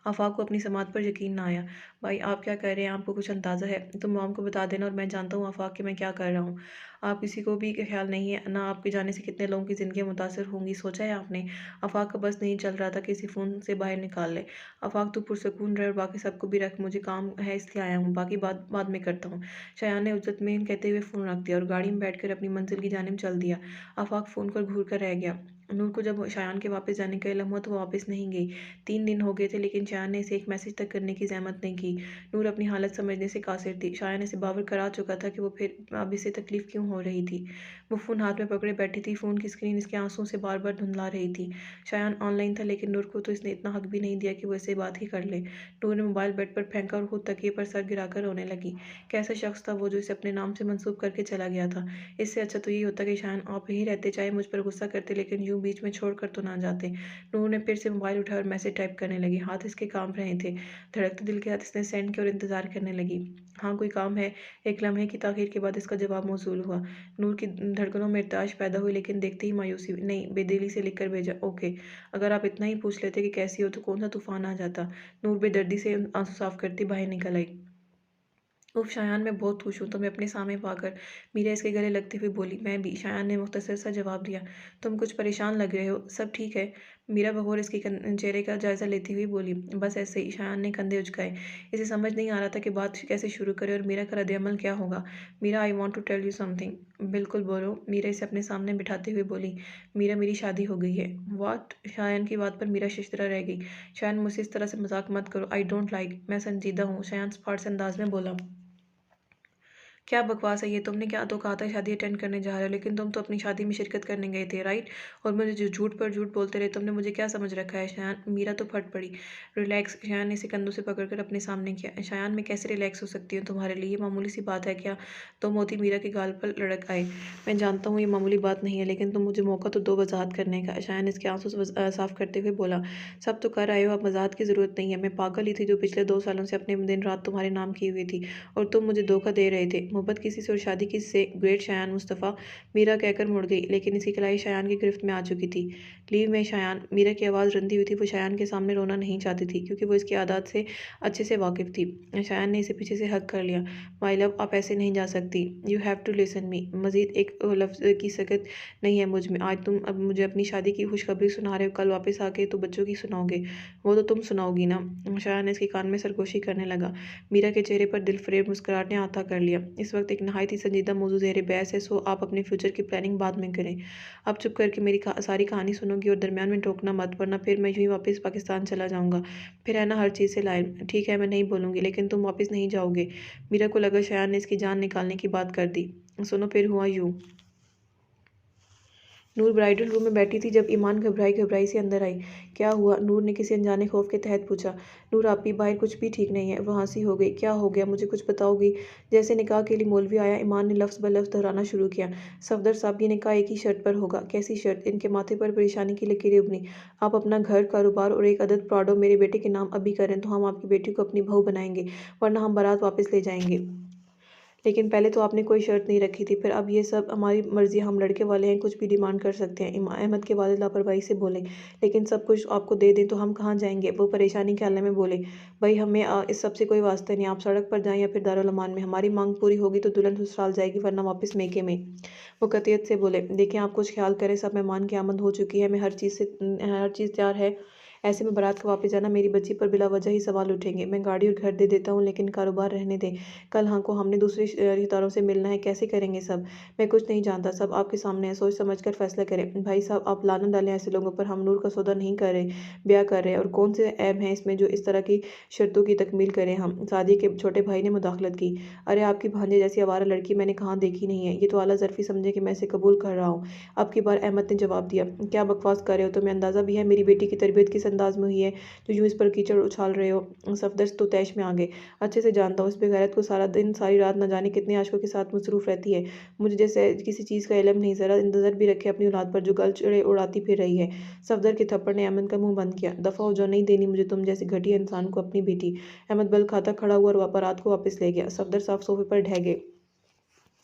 आफाक को अपनी समात पर यकीन ना आया। भाई आप क्या कर रहे हैं? आपको कुछ अंदाज़ा है? तुम मॉम को बता देना और मैं जानता हूँ आफाक कि मैं क्या कर रहा हूँ। आप किसी को भी ख्याल नहीं है ना आपके जाने से कितने लोगों की ज़िंदगी मुतासर होंगी, सोचा है आपने? आफाक का बस नहीं चल रहा था, किसी फ़ोन से बाहर निकाल ले। आफाक तू पुरसकून रहे और बाकी सबको भी रख, मुझे काम है इसलिए आया हूँ, बाकी बात बाद में करता हूँ। शयान ने उज्जत में कहते हुए फ़ोन रख दिया और गाड़ी में बैठकर अपनी मंजिल की जानिब चल दिया। आफाक फ़ोन पर घूर कर रह गया। नूर को जब शायान के वापस जाने का इल्म हुआ तो वो वापस नहीं गई। 3 दिन हो गए थे लेकिन शायान ने इसे एक मैसेज तक करने की जहमत नहीं की। नूर अपनी हालत समझने से कासिर थी। शायान इसे बावर करा चुका था कि वो फिर अब इसे तकलीफ क्यों हो रही थी। वो फ़ोन हाथ में पकड़े बैठी थी। फ़ोन की स्क्रीन इसके आंसुओं से बार बार धुंधला रही थी। शायान ऑनलाइन था लेकिन नूर को तो इसने इतना हक भी नहीं दिया कि वो इसे बात ही कर ले। नूर ने मोबाइल बेड पर फेंका और खुद तकिए पर सर गिराकर रोने लगी। कैसा शख्स था वो जो इसे अपने नाम से मंसूब करके चला गया था। इससे अच्छा तो यही होता कि शायद आप यहीं रहते, चाहे मुझ पर गुस्सा करते लेकिन यूं बीच में छोड़ कर तो ना जाते। नूर ने फिर से मोबाइल उठाया और मैसेज टाइप करने लगी। हाथ इसके कांप रहे थे। धड़कते दिल के साथ इसने सेंड किया और इंतजार करने लगी। हाँ कोई काम है? एक लम्हे की ताखीर के बाद इसका जवाब मौसूल हुआ। नूर की धड़कनों में इर्ताश पैदा हुई लेकिन देखते ही मायूसी। नहीं, बेदिली से लिखकर भेजा। ओके, अगर आप इतना ही पूछ लेते कि कैसी हो तो कौन सा तूफान आ जाता। नूर बेदर्दी से आंसू साफ करती बाहर निकल आई। उफ शायान, मैं बहुत खुश हूँ, तुम्हें अपने सामने पाकर मीरा इसके गले लगते हुए बोली। मैं भी, शायान ने मुख्तसर सा जवाब दिया। तुम कुछ परेशान लग रहे हो, सब ठीक है? मीरा बगौर इसके चेहरे का जायजा लेती हुई बोली। बस ऐसे ही, शायान ने कंधे उचकाए। इसे समझ नहीं आ रहा था कि बात कैसे शुरू करे और मीरा का रद्द-ए-अमल क्या होगा। Meera, I want to tell you something. बिल्कुल बोलो, मीरा इसे अपने सामने बिठाते हुए बोली। मीरा, मेरी शादी हो गई है। व्हाट? शायान की बात पर मीरा शिश्तरा रह गई। शायान, मुझसे इस तरह से मजाक मत करो, आई डोंट लाइक। मैं संजीदा हूँ, शायान स्पॉट से अंदाज में बोला। क्या बकवास है ये? तुमने क्या तो कहा था शादी अटेंड करने जा रहे हो, लेकिन तुम तो अपनी शादी में शिरकत करने गए थे, राइट? और मुझे जो झूठ पर झूठ बोलते रहे, तुमने मुझे क्या समझ रखा है? शायान, मीरा तो फट पड़ी। रिलैक्स, शायान ने इसे कंधों से पकड़कर अपने सामने किया। शायान, मैं कैसे रिलैक्स हो सकती हूँ तुम्हारे लिए? ये मामूली सी बात है क्या? तो मोती मीरा के गाल पर लड़क आए। मैं जानता हूँ ये मामूली बात नहीं है लेकिन तुम मुझे मौका तो दो वजाहत करने का। शायान इसके आंसू साफ करते हुए बोला। सब तो कर आए हो, अब वजाहत की जरूरत नहीं है। मैं पागल ही थी जो पिछले 2 सालों से अपने दिन रात तुम्हारे नाम की हुई थी और तुम मुझे धोखा दे रहे थे। मोहब्बत किसी से और शादी किससे? ग्रेट शायान मुस्तफ़ा। मीरा कहकर मुड़ गई लेकिन इसकी कलाई शायान की गिरफ्त में आ चुकी थी। लीव में शायान। मीरा की आवाज़ रंधी हुई थी। वो शायान के सामने रोना नहीं चाहती थी क्योंकि वो इसकी आदत से अच्छे से वाकिफ़ थी। शायान ने इसे पीछे से हक कर लिया। माई लव, आप ऐसे नहीं जा सकती। You have to listen me. मजीद एक लफ्ज़ की सकत नहीं है मुझ में। आज तुम अब मुझे अपनी शादी की खुशखबरी सुना रहे हो, कल वापस आके तो बच्चों की सुनाओगे। वो तो तुम सुनाओगी ना। शायान ने इसके कान में सरगोशी करने लगा। मीरा के चेहरे पर दिल फरेब मुस्कुराहट ने आता कर लिया। इस वक्त एक नहायत ही संजीदा मौजू ज़ेर बहस है, सो आप अपने फ्यूचर की प्लानिंग बाद में करें। अब चुप करके मेरी सारी कहानी सुनोगी और दरमियान में टोकना मत, वरना फिर मैं यूं ही वापस पाकिस्तान चला जाऊंगा। फिर है ना हर चीज़ से लाए। ठीक है, मैं नहीं बोलूँगी लेकिन तुम वापस नहीं जाओगे। मीरा को लगा शायान ने इसकी जान निकालने की बात कर दी। सुनो, फिर हुआ यूँ। नूर ब्राइडल रूम में बैठी थी जब ईमान घबराई घबराई से अंदर आई। क्या हुआ? नूर ने किसी अनजाने खौफ के तहत पूछा। नूर आपी, बाहर कुछ भी ठीक नहीं है। वह हंसी हो गई। क्या हो गया? मुझे कुछ बताओगी? जैसे निकाह के लिए मौलवी आया, ईमान ने लफ्ज़ ब लफ्ज़ दोहराना शुरू किया। सफदर साहब, ये निकाह एक ही शर्त पर होगा। कैसी शर्त? इनके माथे पर परेशानी की लकीरें उभरी। आप अपना घर, कारोबार और एक अदद प्राडो मेरे बेटे के नाम अभी करें तो हम आपकी बेटी को अपनी बहू बनाएंगे, वरना हम बारात वापस ले जाएंगे। लेकिन पहले तो आपने कोई शर्त नहीं रखी थी, फिर अब ये सब हमारी मर्जी, हम लड़के वाले हैं, कुछ भी डिमांड कर सकते हैं। अहमद के वालिद लापरवाही से बोले। लेकिन सब कुछ आपको दे दें तो हम कहाँ जाएंगे? वो परेशानी के हाल में बोले। भाई, हमें इस सब से कोई वास्ता नहीं। आप सड़क पर जाएं या फिर दारुल अमान में। हमारी मांग पूरी होगी तो दुल्हन ससुराल जाएगी, वरना वापस मेके में। वो कतियत से बोले। देखें, आप कुछ ख्याल करें, सब मेहमान की आमद हो चुकी है, मैं हर चीज़ तैयार है। ऐसे में बारात का वापस जाना, मेरी बच्ची पर बिला वजह ही सवाल उठेंगे। मैं गाड़ी और घर दे देता हूँ, लेकिन कारोबार रहने दें। कल हाँ को हमने दूसरे रिश्तेदारों से मिलना है, कैसे करेंगे सब? मैं कुछ नहीं जानता, सब आपके सामने है, सोच समझ कर फैसला करें। भाई साहब, आप लानत डालें ऐसे लोगों पर। हम नूर का सौदा नहीं कर रहे, ब्याह कर रहे हैं। और कौन से ऐब हैं इसमें जो इस तरह की शर्तों की तकमील करें हम? सादिया के छोटे भाई ने मुदाखलत की। अरे, आपकी भांजे जैसी आवारा लड़की मैंने कहाँ देखी नहीं है। ये तो आला ज़र्फी समझे कि मैं इसे कबूल कर रहा हूँ। अब की बार अहमद ने जवाब दिया। क्या बकवास कर रहे हो? तुम्हें अंदाज़ा भी है मेरी बेटी की तरबियत किस अंदाज में हुई है जो यूँ इस पर कीचड़ उछाल रहे हो? सफदर तो तैश में आ गए। अच्छे से जानता हूँ, इस बेगैरत को सारा दिन सारी रात न जाने कितने आशिकों के साथ मसरूफ़ रहती है। मुझे जैसे किसी चीज़ का इल्म नहीं, ज़रा नज़र भी रखे अपनी औलाद पर जो गलचड़े उड़ाती फिर रही है। सफदर के थप्पड़ ने अहमद का मुंह बंद किया। दफ़ा हो जाओ, नहीं देनी मुझे तुम जैसे घटिया इंसान को अपनी बेटी। अहमद बल खाता खड़ा हुआ और बारात को वापस ले गया। सफदर साहब सोफे पर ढह गए,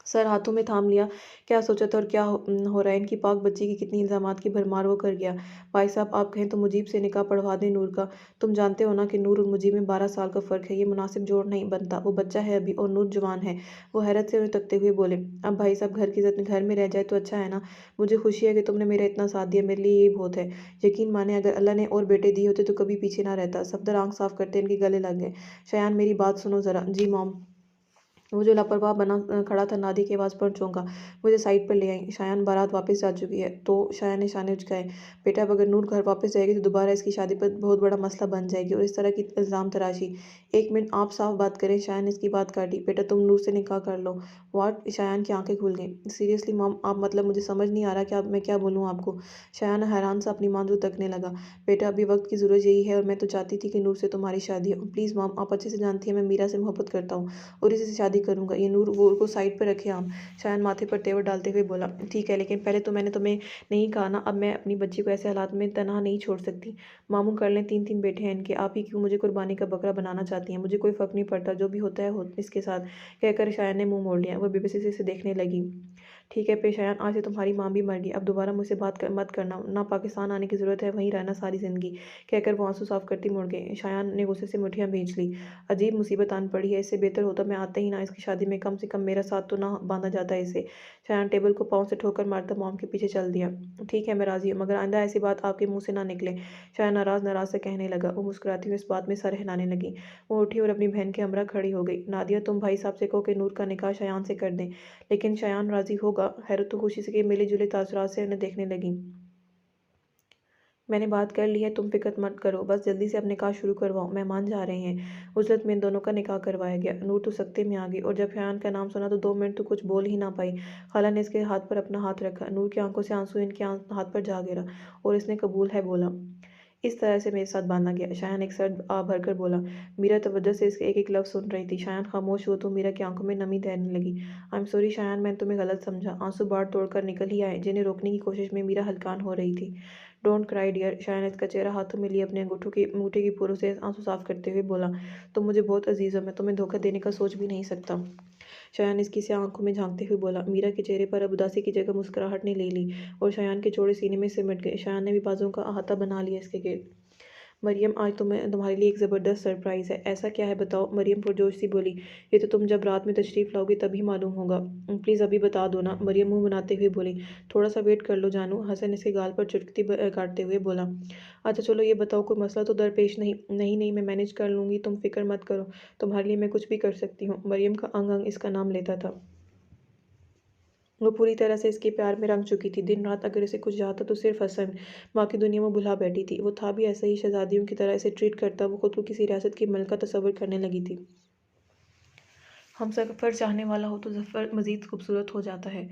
सर हाथों में थाम लिया। क्या सोचा था और क्या हो रहा है? इनकी पाक बच्ची की कितनी इल्ज़ामात की भरमार वो कर गया। भाई साहब, आप कहें तो मुजीब से निकाह पढ़वा दें नूर का। तुम जानते हो ना कि नूर और मुजीब में 12 साल का फ़र्क है। ये मुनासिब जोड़ नहीं बनता। वो बच्चा है अभी और नूर जवान है। वो हैरत से उन्हें तकते हुए बोले। अब भाई साहब, घर की इज़्ज़त घर में रह जाए तो अच्छा है ना। मुझे खुशी है कि तुमने मेरा इतना साथ दिया, मेरे लिए यही बहुत है। यकीन माने, अगर अल्लाह ने और बेटे दिए होते तो कभी पीछे ना रहता। सफदर आंख साफ करते इनके गले लग गए। शयान, मेरी बात सुनो ज़रा। जी मॉम। वो जो लापरवाह बना खड़ा था, नादी की आवाज़ पर चौंका। मुझे साइड पर ले आई। शायान, बारात वापस जा चुकी है। तो शायान ने शाने उचकाए। बेटा, अब अगर नूर घर वापस जाएगी तो दोबारा इसकी शादी पर बहुत बड़ा मसला बन जाएगी, और इस तरह की इल्ज़ाम तराशी। एक मिनट, आप साफ बात करें। शायान ने इसकी बात काटी। बेटा, तुम नूर से निकाह कर लो। वाट? शायान की आंखें खुल गईं। सीरियसली मॉम, आप मतलब मुझे समझ नहीं आ रहा कि अब मैं क्या बोलूँ आपको। शायान हैरान सा अपनी मां को तकने लगा। बेटा, अभी वक्त की ज़रूरत यही है, और मैं तो चाहती थी कि नूर से तुम्हारी शादी हो। प्लीज़ मॉम, आप अच्छे से जानती हैं मैं मीरा से मोहब्बत करता हूँ और इसी से शादी करूंगा। ये नूर वो को साइड पर रखे हम। शायन माथे पर तेवर डालते हुए बोला। ठीक है, लेकिन पहले तो मैंने तुम्हें नहीं कहा ना, अब मैं अपनी बच्ची को ऐसे हालात में तनहा नहीं छोड़ सकती। मामू कर लें, 3 3 बेटे हैं इनके, आप ही क्यों मुझे कुर्बानी का बकरा बनाना चाहती हैं? मुझे कोई फ़र्क नहीं पड़ता, जो भी होता है इसके साथ, कहकर शायन ने मुंह मोड़ लिया। वह बेबसी से देखने लगी। ठीक है पेशायन, आज से तुम्हारी माँ भी मर गई। अब दोबारा मुझसे मत करना। ना पाकिस्तान आने की ज़रूरत है, वहीं रहना सारी ज़िंदगी, कहकर वो आंसू साफ करती मुड़ गई। शायान ने गुस्से से मुठियाँ भींच ली। अजीब मुसीबत आन पड़ी है, इससे बेहतर होता मैं आते ही ना। इसकी शादी में कम से कम मेरा साथ तो ना बांधा जाता इसे। शायान टेबल को पाँव से ठोकर मारता मॉम के पीछे चल दिया। ठीक है, मैं राज़ी हूँ, मगर आइंदा ऐसी बात आपके मुँह से ना निकले। शायान नाराज़ नाराज़ से कहने लगा। वो मुस्कुराती हुई इस बात में सर हिलाने लगी। वो उठी और अपनी बहन के हमरा खड़ी हो गई। नादिया, तुम भाई साहब से कहो कि नूर का निकाह शायान से कर दें। लेकिन शायान राज़ी होगा? हैरत तो खुशी से मिले जुले तासुरात से उन्हें देखने लगी। मैंने बात कर ली है, तुम फिक्र मत करो, बस जल्दी से अब निकाह शुरू करवाओ, मेहमान जा रहे हैं। उजलत में इन दोनों का निकाह करवाया गया। नूर तो सख्ते में आ गई, और जब शायान का नाम सुना तो 2 मिनट तो कुछ बोल ही ना पाई। खाला ने इसके हाथ पर अपना हाथ रखा। नूर की आंखों से आंसू इनके हाथ पर जा गिरा, और इसने कबूल है बोला। इस तरह से मेरे साथ बांधा गया। शायान एक सर आ भरकर बोला। मीरा तवज्जो से इसके एक एक लफ्ज़ सुन रही थी। शायान खामोश हुआ तो मीरा की आंखों में नमी तैरने लगी। आई एम सॉरी शायान, मैंने तुम्हें गलत समझा। आंसू बाढ़ तोड़कर निकल ही आए, जिन्हें रोकने की कोशिश में मीरा हलकान हो रही थी। Don't cry dear. शायान इसका चेहरा हाथों में लिए अपने अंगूठे की पोरों से आंसू साफ करते हुए बोला। तुम मुझे बहुत अजीज़ हो, मैं तुम्हें धोखा देने का सोच भी नहीं सकता। शायान इसकी से आंखों में झांकते हुए बोला। मीरा के चेहरे पर अब उदासी की जगह मुस्कुराहट ने ले ली, और शायान के चौड़े सीने में सिमट गए। शायान ने भी बाजों का अहाता बना लिया इसके गिर्द। मरियम, आज तुम्हारे लिए एक ज़बरदस्त सरप्राइज़ है। ऐसा क्या है, बताओ? मरियम पुरजोश सी बोली। ये तो तुम जब रात में तशरीफ़ लाओगे तभी मालूम होगा। प्लीज़ अभी बता दो ना, मरियम मुंह बनाते हुए बोली। थोड़ा सा वेट कर लो जानू, हसन इसके गाल पर चुटकी काटते हुए बोला। अच्छा चलो ये बताओ, कोई मसला तो दरपेश नहीं? नहीं नहीं, मैं मैनेज कर लूँगी, तुम फिक्र मत करो। तुम्हारे लिए मैं कुछ भी कर सकती हूँ। मरियम का अंग अंग इसका नाम लेता था। वो पूरी तरह से इसके प्यार में रंग चुकी थी। दिन रात अगर इसे कुछ याद था तो सिर्फ हसन। बाकी दुनिया में भुला बैठी थी। वो था भी ऐसा ही, शहजादियों की तरह इसे ट्रीट करता। वो खुद को किसी रियासत की मलका तस्वर करने लगी थी। हम सफ़र चाहने वाला हो तो सफ़र मज़ीद खूबसूरत हो जाता है।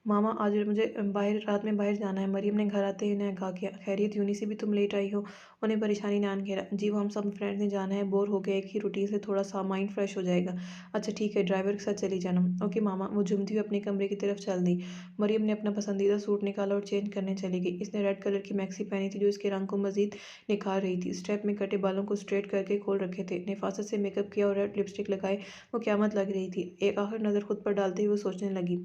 मामा आज मुझे बाहर रात में बाहर जाना है। मरियम ने घर आते ही उन्हें कहा, क्या खैरियत, यूनी से भी तुम लेट आई हो? उन्हें परेशानी ने आन घेरा। जी वो हम सब फ्रेंड्स ने जाना है, बोर हो गए, एक ही रूटीन से थोड़ा सा माइंड फ्रेश हो जाएगा। अच्छा ठीक है, ड्राइवर के साथ चली जाना। ओके मामा। वो झूमती हुई अपने कमरे की तरफ चल दी। मरियम ने अपना पसंदीदा सूट निकाला और चेंज करने चली गई। इसने रेड कलर की मैक्सी पहनी थी जो इसके रंग को मजीद निखार रही थी। स्टेप में कटे बालों को स्ट्रेट करके खोल रखे थे। नफासत से मेकअप किया और रेड लिपस्टिक लगाए वो क्यामत लग रही थी। एक आखिर नज़र खुद पर डालते ही वो सोचने लगी,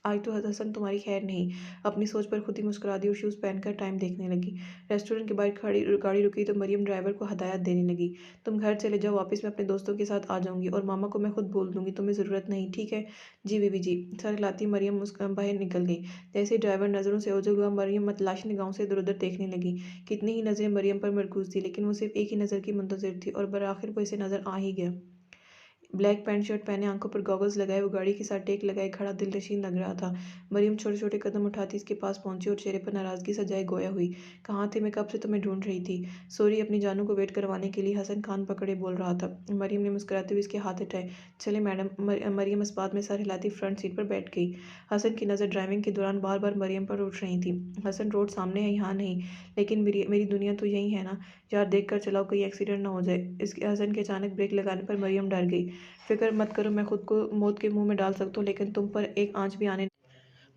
आज तो हसन तुम्हारी खैर नहीं। अपनी सोच पर खुद ही मुस्कुरा दी और शूज़ पहनकर टाइम देखने लगी। रेस्टोरेंट के बाहर खड़ी गाड़ी रुकी तो मरियम ड्राइवर को हदायत देने लगी, तुम घर चले जाओ, वापस मैं अपने दोस्तों के साथ आ जाऊंगी और मामा को मैं खुद बोल दूंगी, तुम्हें ज़रूरत नहीं, ठीक है? जी बीबी जी। सर लाती मरियम मुस्कान बाहर निकल गई। जैसे ही ड्राइवर नज़रों से ओझल हुआ, मरियम मतलाशी निगाहों से इधर उधर देखने लगी। कितनी ही नज़रें मरियम पर मरकूज थी, लेकिन वो सिर्फ एक ही नज़र की मुंतजिर थी और बर आखिर वो इसे नज़र आ ही गया। ब्लैक पैंट शर्ट पहने, आंखों पर गॉगल्स लगाए, वो गाड़ी के साथ टेक लगाए खड़ा दिलनशीन लग रहा था। मरियम छोटे छोटे कदम उठाती इसके पास पहुंची और चेहरे पर नाराजगी सजाए गोया हुई। कहाँ थे, मैं कब से तुम्हें ढूंढ रही थी। सॉरी, अपनी जानू को वेट करवाने के लिए हसन खान पकड़े बोल रहा था। मरियम ने मुस्कुराते हुए इसके हाथ हटाए। चले मैडम। मरियम इस बात में सर हिलाती फ्रंट सीट पर बैठ गई। हसन की नज़र ड्राइविंग के दौरान बार बार मरियम पर उठ रही थी। हसन, रोड सामने है, यहाँ नहीं, लेकिन मेरी मेरी दुनिया तो यही है ना। यार देख कर चलाओ, कहीं एक्सीडेंट ना हो जाए। इसके हसन के अचानक ब्रेक लगाने पर मरियम डर गई। फिक्र मत करो, मैं खुद को मौत के मुंह में डाल सकता हूँ, लेकिन तुम पर एक आंच भी आने।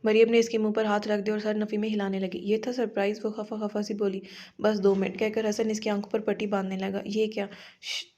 मरियम ने इसके मुंह पर हाथ रख दिया और सर नफ़ी में हिलाने लगी। ये था सरप्राइज़, वो खफा खफा सी बोली। बस 2 मिनट, कहकर हसन इसकी आंखों पर पट्टी बांधने लगा। ये क्या?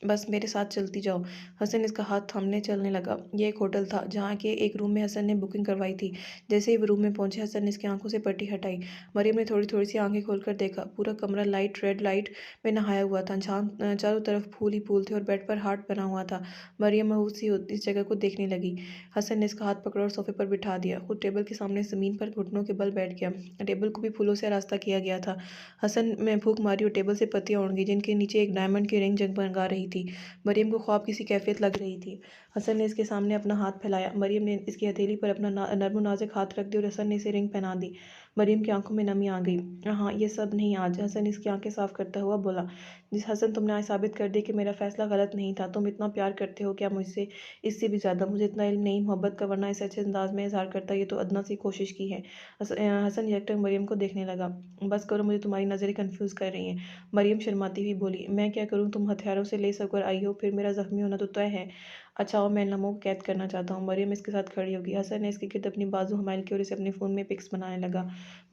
बस मेरे साथ चलती जाओ। हसन इसका हाथ थामने चलने लगा। ये एक होटल था जहाँ के एक रूम में हसन ने बुकिंग करवाई थी। जैसे ही वो रूम में पहुंचे, हसन ने इसकी आंखों से पट्टी हटाई। मरियम ने थोड़ी थोड़ी सी आंखें खोलकर देखा। पूरा कमरा लाइट रेड लाइट में नहाया हुआ था, जहाँ चारों तरफ फूल ही फूल थे और बेड पर हार्ट बना हुआ था। मरियम महूस सी इस जगह को देखने लगी। हसन ने इसका हाथ पकड़ा और सोफे पर बिठा दिया। खुद टेबल के सामने ज़मीन पर घुटनों के बल बैठ गया। टेबल को भी फूलों से रास्ता किया गया था। हसन में फूंक मारी और टेबल से पत्तियां उड़ गई, जिनके नीचे एक डायमंड की रिंग जगमगा रही थी। मरियम को ख्वाब की सी कैफियत लग रही थी। हसन ने इसके सामने अपना हाथ फैलाया। मरियम ने इसकी हथेली पर अपना नर्म नाजुक हाथ रख दिया और हसन ने इसे रिंग पहना दी। मरियम की आंखों में नमी आ गई। हाँ, ये सब नहीं आज। हसन इसकी आंखें साफ करता हुआ बोला, जिस हसन, तुमने आज साबित कर दिया कि मेरा फैसला गलत नहीं था। तुम इतना प्यार करते हो क्या मुझसे? इससे भी ज़्यादा। मुझे इतना इल्म नहीं मोहब्बत का, वरना इस अच्छे अंदाज में इजहार करता, ये तो अदना सी कोशिश की है। हसन यकटक मरियम को देखने लगा। बस करो, मुझे तुम्हारी नज़रें कंफ्यूज कर रही हैं। मरियम शर्माती हुई बोली, मैं क्या करूँ, तुम हथियारों से लेस होकर आई हो, फिर मेरा जख्मी होना तो तय है। अच्छा और मैं इन लम्हों को कैद करना चाहता हूँ। मरियम इसके साथ खड़ी होगी। हसन ने इसके गिर्द अपनी बाजू हमाइल की और इसे अपने फ़ोन में पिक्स बनाने लगा।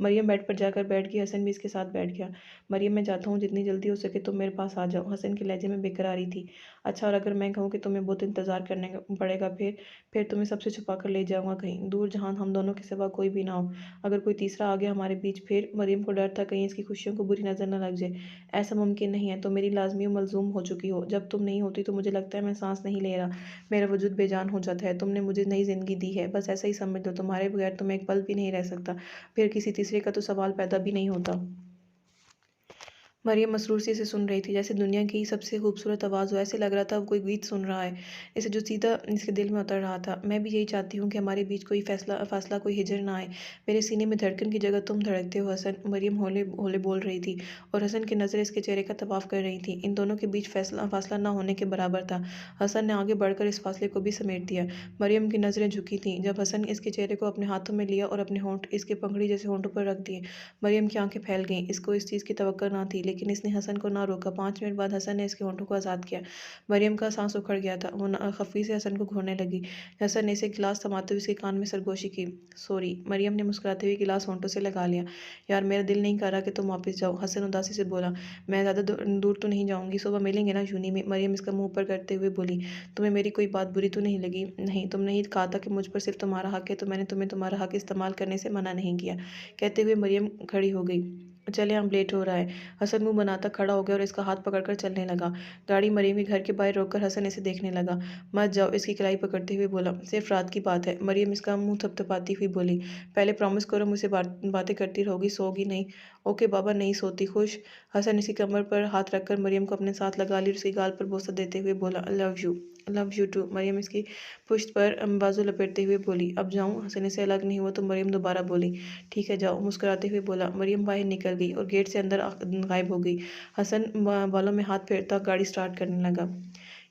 मरियम बेड पर जाकर बैठ गई। हसन भी इसके साथ बैठ गया। मरियम, मैं चाहता हूँ जितनी जल्दी हो सके तुम मेरे पास आ जाओ। हसन के लहजे में बेकरारी थी। अच्छा, और अगर मैं कहूँ कि तुम्हें बहुत इंतज़ार करने पड़ेगा, फिर तुम्हें सबसे छुपा कर ले जाऊंगा कहीं दूर, जहाँ हम दोनों के सिवा कोई भी ना हो। अगर कोई तीसरा आ गया हमारे बीच फिर? मरियम को डर था कहीं इसकी खुशियों को बुरी नज़र न लग जाए। ऐसा मुमकिन नहीं है, तो मेरी लाजमी और मलजूम हो चुकी हो। जब तुम नहीं होती तो मुझे लगता है मैं सांस नहीं ले रहा, मेरा वजूद बेजान हो जाता है। तुमने मुझे नई ज़िंदगी दी है, बस ऐसा ही समझ लो। तुम्हारे बगैर तो मैं एक पल भी नहीं रह सकता। फिर किसी तीसरे का तो सवाल पैदा भी नहीं होता। मरियम मसरूर से इसे सुन रही थी, जैसे दुनिया की सबसे खूबसूरत आवाज़ हो। ऐसे लग रहा था वो कोई गीत सुन रहा है, इसे जो सीधा इसके दिल में उतर रहा था। मैं भी यही चाहती हूँ कि हमारे बीच कोई फासला कोई हिजर ना आए। मेरे सीने में धड़कन की जगह तुम धड़कते हो हसन, मरियम होले होले बोल रही थी और हसन की नज़रें इसके चेहरे का तवाफ कर रही थी। इन दोनों के बीच फासला ना होने के बराबर था। हसन ने आगे बढ़कर इस फासले को भी समेट दिया। मरियम की नज़रें झुकी थीं जब हसन इसके चेहरे को अपने हाथों में लिया और अपने होंठ इसके पंखड़ी जैसे होंठों पर रख दिए। मरियम की आंखें फैल गईं। इसको इस चीज़ की तवक्को ना थी, लेकिन इसने हसन को ना रोका। 5 मिनट बाद हसन ने इसके होंठों को आज़ाद किया। मरियम का सांस उखड़ गया था। वो खफी से हसन को घूरने लगी। हसन ने इसे गिलास थमाते हुए इसके कान में सरगोशी की। सॉरी। मरियम ने मुस्कुराते हुए गिलास होंठों से लगा लिया। यार, मेरा दिल नहीं कर रहा कि तुम वापस जाओ। हसन उदासी से बोला, मैं ज़्यादा दूर तो नहीं जाऊँगी, सुबह मिलेंगे ना यूनी में। मरियम इसका मुंह ऊपर करते हुए बोली, तुम्हें मेरी कोई बात बुरी तो नहीं लगी? नहीं, तुमने ही कहा था कि मुझ पर सिर्फ तुम्हारा हक है, तो मैंने तुम्हें तुम्हारा हक इस्तेमाल करने से मना नहीं किया। कहते हुए मरियम खड़ी हो गई। चले, हम लेट हो रहा है। हसन मुंह बनाता खड़ा हो गया और इसका हाथ पकड़कर चलने लगा। गाड़ी मरियम के घर के बाहर रोककर हसन इसे देखने लगा। मत जाओ, इसकी कलाई पकड़ते हुए बोला, सिर्फ रात की बात है। मरियम इसका मुंह थपथपाती हुई बोली, पहले प्रॉमिस करो मुझसे बातें करती रहोगी, सोओगी नहीं? ओके बाबा, नहीं सोती। खुश? हसन इसी कमर पर हाथ रखकर मरियम को अपने साथ लगा ली और उसकी गाल पर बोसा देते हुए बोला, लव यू टू। मरियम इसकी पुश्त पर बाजू लपेटते हुए बोली, अब जाऊँ? हसन इसे अलग नहीं हुआ तो मरियम दोबारा बोली, ठीक है जाओ, मुस्कुराते हुए बोला। मरियम बाहर निकल गई और गेट से अंदर गायब हो गई। हसन बालों में हाथ फेरता गाड़ी स्टार्ट करने लगा।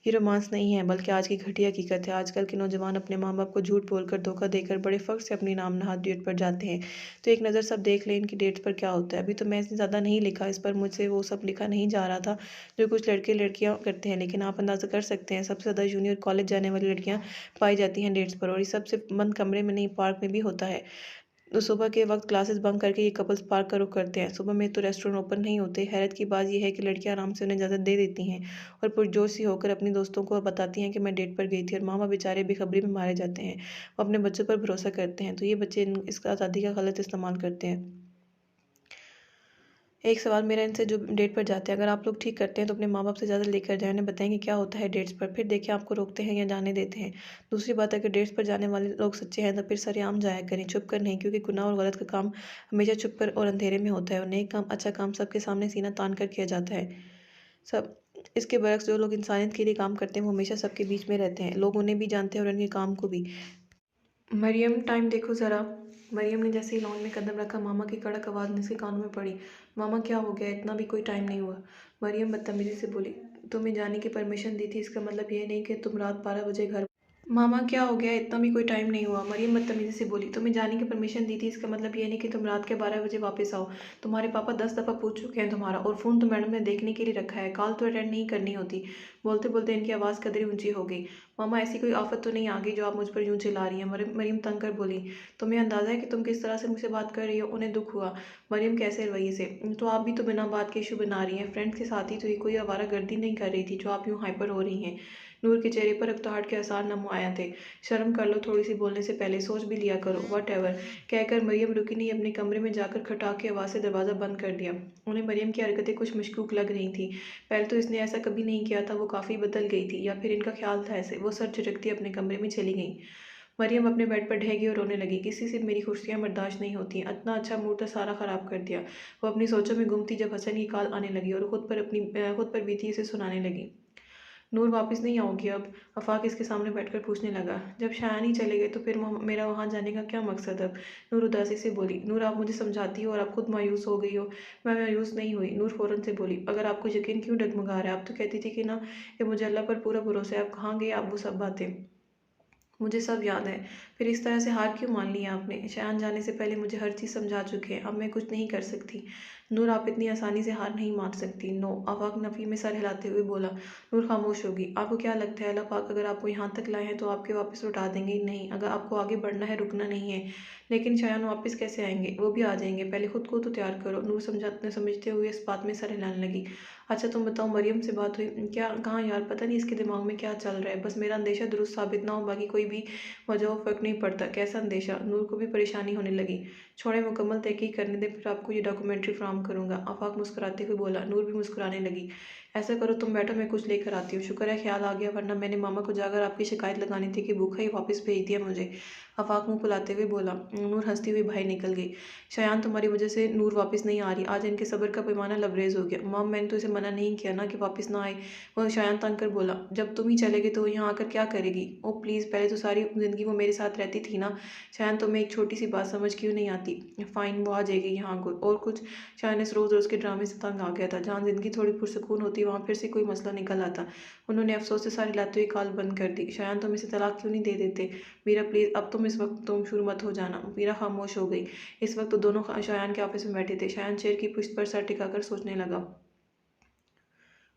ये रोमांस नहीं है, बल्कि आज की घटिया हकीकत है। आजकल के नौजवान अपने माँ बाप को झूठ बोलकर, धोखा देकर बड़े फ़ख्र से अपनी नाम नहाद डेट पर जाते हैं। तो एक नज़र सब देख लें इनकी डेट्स पर क्या होता है। अभी तो मैं इसने ज़्यादा नहीं लिखा, इस पर मुझसे वो सब लिखा नहीं जा रहा था जो कुछ लड़के लड़कियाँ करते हैं, लेकिन आप अंदाज़ा कर सकते हैं सबसे ज़्यादा जूनियर कॉलेज जाने वाली लड़कियाँ पाई जाती हैं डेट्स पर, और ये सबसे बंद कमरे में नहीं, पार्क में भी होता है। तो सुबह के वक्त क्लासेस बंक करके ये कपल्स पार्क का रुख करते हैं। सुबह में तो रेस्टोरेंट ओपन नहीं होते। हैरत की बात यह है कि लड़कियां आराम से उन्हें इजाज़त दे देती हैं और पुरजोश सी होकर अपनी दोस्तों को बताती हैं कि मैं डेट पर गई थी, और मामा बेचारे बेखबरी में मारे जाते हैं। वो अपने बच्चों पर भरोसा करते हैं, तो ये बच्चे इसका आज़ादी का गलत इस्तेमाल करते हैं। एक सवाल मेरा इनसे जो डेट पर जाते हैं, अगर आप लोग ठीक करते हैं तो अपने माँ बाप से ज़्यादा लेकर जाएं, उन्हें बताएं कि क्या होता है डेट्स पर, फिर देखिए आपको रोकते हैं या जाने देते हैं। दूसरी बात, अगर डेट्स पर जाने वाले लोग सच्चे हैं तो फिर सरेआम जाया करें, छुप कर नहीं, क्योंकि गुनाह और गलत का काम हमेशा छुप कर और अंधेरे में होता है, और नेक काम, अच्छा काम सबके सामने सीना तान कर किया जाता है। सब इसके बरक्स जो लोग इंसानियत के लिए काम करते हैं वो हमेशा सबके बीच में रहते हैं, लोग उन्हें भी जानते हैं और उनके काम को भी। मरियम, टाइम देखो ज़रा। मरियम ने जैसे ही लॉन में कदम रखा, मामा की कड़क आवाज़ ने उसके कानों में पड़ी। मामा क्या हो गया, इतना भी कोई टाइम नहीं हुआ। मरियम बदतमीजी से बोली, तुम्हें जाने की परमिशन दी थी, इसका मतलब ये नहीं कि तुम रात 12 बजे घर। मामा क्या हो गया, इतना भी कोई टाइम नहीं हुआ। मरियम बदतमीजी से बोली, तुम्हें जाने की परमिशन दी थी, इसका मतलब ये नहीं कि तुम रात के 12 बजे वापस आओ। तुम्हारे पापा 10 दफ़ा पूछ चुके हैं तुम्हारा, और फ़ोन तो मैडम ने देखने के लिए रखा है, कॉल तो अटेंड नहीं करनी होती। बोलते बोलते इनकी आवाज़ कदरी ऊंची हो गई। मामा, ऐसी कोई आफत तो नहीं आ गई जो आप मुझ पर यूं चिल्ला रही हैं? मरियम तंग कर बोली, तुम्हें अंदाज़ा है कि तुम किस तरह से मुझसे बात कर रही हो? उन्हें दुख हुआ। मरियम कैसे रवैये से, तो आप भी तो बिना बात के इशू बना रही हैं। फ्रेंड्स के साथ ही तो ये कोई आवारागर्दी नहीं कर रही थी जो आप यूँ हाइपर हो रही हैं। नूर के चेहरे पर अकड़ाहट के आसार नमूआया थे। शर्म कर लो थोड़ी सी, बोलने से पहले सोच भी लिया करो। वट एवर कहकर मरियम रुकी नहीं, अपने कमरे में जाकर खटाक की आवाज़ से दरवाज़ा बंद कर दिया। उन्हें मरियम की हरकतें कुछ मशकूक लग रही थी। पहले तो इसने ऐसा कभी नहीं किया था, वो काफ़ी बदल गई थी, या फिर इनका ख्याल था ऐसे। वो सर झटकती अपने कमरे में चली गई। मरियम अपने बेड पर ढह गई और रोने लगी। किसी से मेरी खुशियाँ बर्दाश्त नहीं होती, इतना अच्छा मूड था सारा ख़राब कर दिया। वो अपनी सोचों में गुम थी जब हसन की कॉल आने लगी, और खुद पर बीती उसे सुनाने लगी। नूर, वापस नहीं आओगी अब? आफाक इसके सामने बैठकर पूछने लगा। जब शायान ही चले गए तो फिर मेरा वहाँ जाने का क्या मकसद अब? नूर उदासी से बोली। नूर, आप मुझे समझाती हो और आप खुद मायूस हो गई हो। मैं मायूस नहीं हुई। नूर फौरन से बोली, अगर आपको यकीन क्यों डगमगा रहा है? आप तो कहती थी कि ना कि मुझे अल्लाह पर पूरा भरोसा है। आप कहाँ गई आप वो सब बातें? मुझे सब याद है। फिर इस तरह से हार क्यों मान लिया आपने? शायान जाने से पहले मुझे हर चीज़ समझा चुके हैं, अब मैं कुछ नहीं कर सकती। नूर, आप इतनी आसानी से हार नहीं मान सकती। नो, आफाक नफ़ी में सर हिलाते हुए बोला। नूर खामोश होगी। आपको क्या लगता है अल्लाह पाक अगर आपको यहाँ तक लाए हैं तो आपके वापस लौटा देंगे? नहीं, अगर आपको आगे बढ़ना है, रुकना नहीं है। लेकिन शायान वापस कैसे आएंगे? वो भी आ जाएंगे, पहले खुद को तो तैयार करो। नूर समझते हुए इस बात में सर हिलाने लगी। अच्छा तुम बताओ, मरियम से बात हुई क्या? कहाँ यार, पता नहीं इसके दिमाग में क्या चल रहा है। बस मेरा अंदेशा दुरुस्त साबित ना हो, बाकी कोई भी वजह फ़र्क नहीं पड़ता। कैसा अंदेशा? नूर को भी परेशानी होने लगी। छोड़े, मुकम्मल तहकीक करने दें, फिर आपको ये डॉक्यूमेंट्री फराहम करूँगा। आफाक मुस्कुराते हुए बोला। नूर भी मुस्कुराने लगी। ऐसा करो, तुम बैठो, मैं कुछ लेकर आती हूँ। शुक्र है ख्याल आ गया, वरना मैंने मामा को जाकर आपकी शिकायत लगानी थी कि भूखा ही वापस भेज दिया मुझे। आफाक मुँह फुलाते हुए बोला। नूर हंसती हुई बाहर निकल गई। शायान, तुम्हारी वजह से नूर वापस नहीं आ रही। आज इनके सब्र का पैमाना लबरेज हो गया। मॉम, मैंने तो इसे मना नहीं किया ना कि वापस ना आए। वो शायान तंग कर बोला। जब तुम ही चले गए तो यहाँ आकर क्या करेगी? ओ प्लीज़, पहले तो सारी ज़िंदगी वो मेरे साथ रहती थी ना। शायान, तुम्हें एक छोटी सी बात समझ क्यों नहीं आती? फ़ाइन, वो आ जाएगी यहाँ को और कुछ। शायान इस रोज़ रोज़ के ड्रामे से तंग आ गया था। जहाँ ज़िंदगी थोड़ी पुरसकून होती वहाँ फिर से कोई मसला निकल आता। उन्होंने अफसोस से सारी लाते हुए कॉल बंद कर दी। शायान, तुम इसे तलाक क्यों नहीं दे देते? मीरा प्लीज़, अब तुम इस वक्त तुम शुरू मत हो जाना। मीरा खामोश हो गई। इस वक्त तो दोनों शायान के ऑफिस में बैठे थे। शायान चेयर की पुश्त पर सर टिकाकर सोचने लगा।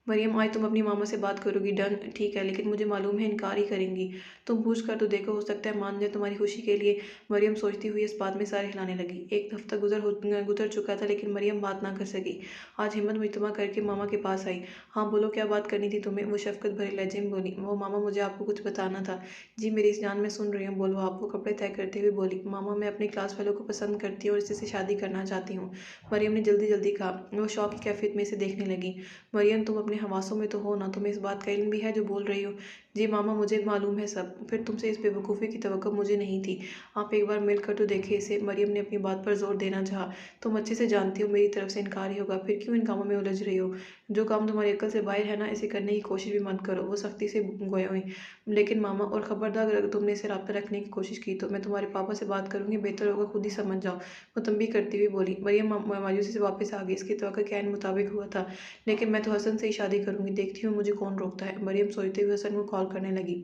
मरियम, आज तुम अपनी मामा से बात करोगी, डन, ठीक है, लेकिन मुझे मालूम है इनकार ही करेंगी। तुम पूछ कर तो देखो, हो सकता है मान जाए तुम्हारी खुशी के लिए। मरियम सोचती हुई इस बात में सारे हिलाने लगी। एक हफ्ता गुजर चुका था, लेकिन मरियम बात ना कर सकी। आज हिम्मत मुजतमा करके मामा के पास आई। हाँ बोलो, क्या बात करनी थी तुम्हें? वो शफकत भरे लहजे में बोली। वो मामा, मुझे आपको कुछ बताना था। जी मेरी इस जान, में सुन रही हूँ, बोलो आप। वो कपड़े तय करते हुए बोली। मामा, मैं अपने क्लास फेलो को पसंद करती हूँ और इसी से शादी करना चाहती हूँ। मरियम ने जल्दी जल्दी कहा। वो शौक की कैफियत में इसे देखने लगी। मरियम, तुम अपने हवासों में तो हो ना? तुम्हें इस बात का इल्म भी है जो बोल रही हो? जी मामा, मुझे मालूम है सब, फिर तुमसे इस बेवकूफ़ी की तवक्को मुझे नहीं थी। आप एक बार मिलकर तो देखिए इसे। मरियम ने अपनी बात पर जोर देना चाहा। तुम अच्छे से जानती हो मेरी तरफ से इनकार ही होगा, फिर क्यों इन कामों में उलझ रही हो? जो काम तुम्हारी अक्ल से बाहर है ना, इसे करने की कोशिश भी मत करो। वो सख्ती से गोया हुई। लेकिन मामा, और खबरदार अगर तुमने इसे राब्ता रखने की कोशिश की तो मैं तुम्हारे पापा से बात करूंगी, बेहतर होगा खुद ही समझ जाओ। वो तंबी करती हुई बोली। मरियम मायूसी से वापस आ गई। इसकी तवक्को के ऐन मुताबिक हुआ था, लेकिन मैं तो हसन से ही शादी करूंगी, देखती हूँ मुझे कौन रोकता है। मरियम सोचते हुए हसन को कॉल करने लगी।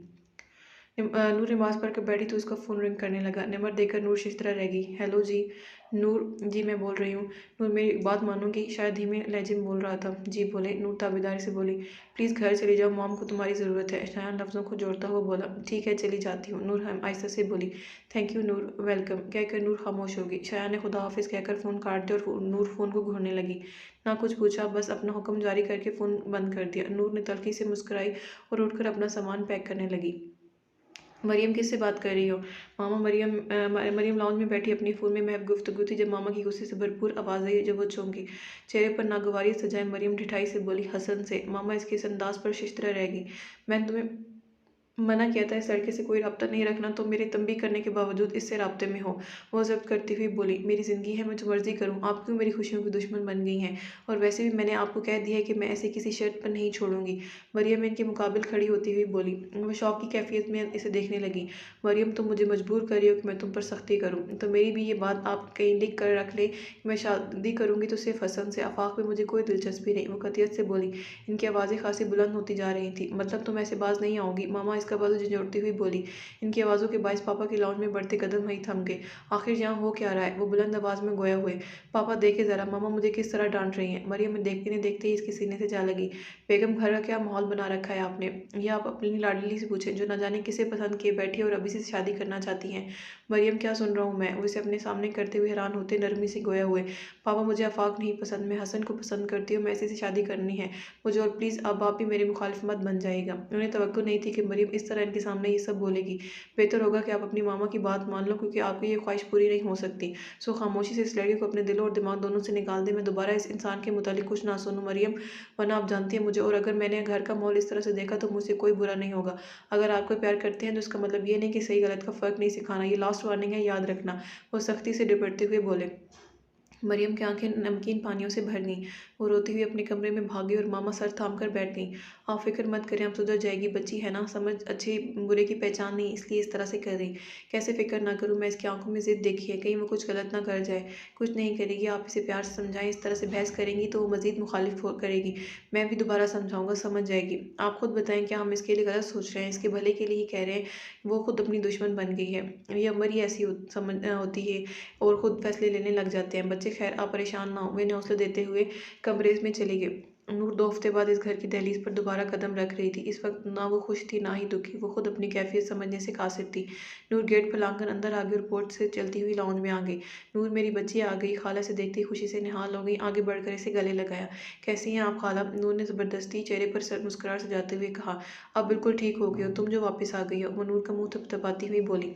नूर नमाज़ पढ़ कर बैठी तो उसका फ़ोन रिंग करने लगा। नंबर देखकर नूर शिश तरह रह गई। हेलो जी। नूर, जी मैं बोल रही हूँ। नूर, मेरी बात मानोगी? शायद धीमे लहजे में बोल रहा था। जी बोले। नूर ताबेदारी से बोली। प्लीज़ घर चली जाओ, मॉम को तुम्हारी ज़रूरत है। शायान लफ्ज़ों को जोड़ता हुआ बोला। ठीक है, चली जाती हूँ। नूर हम आहिस्ता से बोली। थैंक यू नूर, वेलकम कहकर नूर खामोश होगी। शायान ने खुदा हाफिज़ कहकर फ़ोन काट दिया और नूर फ़ोन को घूरने लगी। ना कुछ पूछा, बस अपना हुक्म जारी करके फ़ोन बंद कर दिया। नूर ने तल्खी से मुस्कुराई और उठकर अपना सामान पैक करने लगी। मरियम, किससे बात कर रही हो? मामा, मरियम लाउंज में बैठी अपनी फ़ोन में महव गुफ्तगू थी जब मामा की गुस्से से भरपूर आवाज़ आई जब वो चौंकी। चेहरे पर नागवारी सजाए मरियम ढिठाई से बोली, हसन से। मामा इसके इस अंदाज पर शिश्तरा रह गई। मैंने तुम्हें मना किया था इस लड़के से कोई राब्ता नहीं रखना, तो मेरे तंबी करने के बावजूद इससे राब्ते में हो। वो जब्त करती हुई बोली, मेरी ज़िंदगी है, मैं जो मर्जी करूँ, आप क्यों मेरी खुशियों की दुश्मन बन गई हैं? और वैसे भी मैंने आपको कह दिया है कि मैं ऐसे किसी शर्त पर नहीं छोड़ूंगी। मरियम इनके मुकाबिल खड़ी होती हुई बोली। वह शौक की कैफियत में इसे देखने लगी। मरियम, तुम मुझे मजबूर कर रही हो कि मैं तुम पर सख्ती करूँ, तो मेरी भी ये बात आप कहीं लिख कर रख ले कि मैं शादी करूँगी तो सिर्फ हसन से। आफाक में मुझे कोई दिलचस्पी नहीं। वो कतियत से बोली। इनकी आवाज़ें खासी बुलंद होती जा रही थी। मतलब तुम ऐसे बाज नहीं आओगी? मामा इसका बाजू झंझोड़ती हुई बोली। इनकी आवाज़ों के बायस पापा के लाउंज में बढ़ते कदम वहीं थम गए। आखिर यहाँ हो क्या रहा है? वो बुलंद आवाज़ में गोया हुए। पापा देखे ज़रा, मामा मुझे किस तरह डांट रही हैं। मरियम में देखते नहीं देखते ही इसके सीने से जा लगी। बेगम, घर का क्या माहौल बना रखा है आपने? ये आप अपनी लाडली से पूछें जो न जाने किसे पसंद किए बैठी और अभी से शादी करना चाहती हैं। मरियम, क्या सुन रहा हूँ मैं? वो इसे अपने सामने करते हुए हैरान होते नरमी से गोया हुए। पापा मुझे आफाक नहीं पसंद, मैं हसन को पसंद करती हूँ, मैं इसी से शादी करनी है मुझे, और प्लीज़ अब आप भी मेरे मुखालिफ मत बन जाएगा। उन्हें तवक्को नहीं थी कि मरियम इस तरह इनके सामने ये सब बोलेगी। बेहतर होगा कि आप अपनी मामा की बात मान लो, क्योंकि आपकी ये ख्वाहिश पूरी नहीं हो सकती। सो खामोशी से इस लड़के को अपने दिल और दिमाग दोनों से निकाल दे। मैं दोबारा इस इंसान के मुतालिक कुछ ना सुनूं मरियम, वरना आप जानती हैं मुझे, और अगर मैंने घर का माहौल इस तरह से देखा तो मुझसे कोई बुरा नहीं होगा। अगर आपको प्यार करते हैं तो इसका मतलब ये नहीं कि सही गलत का फ़र्क नहीं सिखाना। ये लास्ट वार्निंग है, याद रखना। वो सख्ती से डिपटते हुए बोले। मरियम की आंखें नमकीन पानियों से भर गईं। वो रोती हुई अपने कमरे में भाग गई और मामा सर थाम कर बैठ गईं। आप फिक्र मत करें, अब सुधर जाएगी, बच्ची है ना, समझ अच्छी बुरे की पहचान नहीं, इसलिए इस तरह से कर रही। कैसे फिक्र ना करूं मैं? इसकी आंखों में जिद देखी है, कहीं वो कुछ गलत ना कर जाए। कुछ नहीं करेगी, आप इसे प्यार से समझाएं। इस तरह से बहस करेंगी तो वो मजीद मुखालिफ करेगी। मैं भी दोबारा समझाऊंगा, समझ जाएगी। आप खुद बताएं, क्या हम इसके लिए गलत सोच रहे हैं? इसके भले के लिए ही कह रहे हैं। वो खुद अपनी दुश्मन बन गई है। ये उम्र ही ऐसी होती है और खुद फैसले लेने लग जाते हैं बच्चे। खैर आप परेशान ना हो। वे हौसला देते हुए कमरे में चले गए। नूर 2 हफ्ते बाद इस घर की दहलीज पर दोबारा कदम रख रही थी। इस वक्त ना वो खुश थी ना ही दुखी। वो खुद अपनी कैफियत समझने से कासिर थी। नूर गेट फैलाकर अंदर आ गई और पोर्ट से चलती हुई लाउंज में आ गई। नूर, मेरी बच्ची आ गई। खाला से देखते ही खुशी से निहाल हो गई। आगे बढ़कर इसे गले लगाया। कैसी हैं आप खाला? नूर ने ज़बरदस्ती चेहरे पर सर मुस्कुराहट सजाते हुए कहा। अब बिल्कुल ठीक हो गई हो तुम जो वापस आ गई हो। वो नूर का मुंह थपथपाती हुई बोली।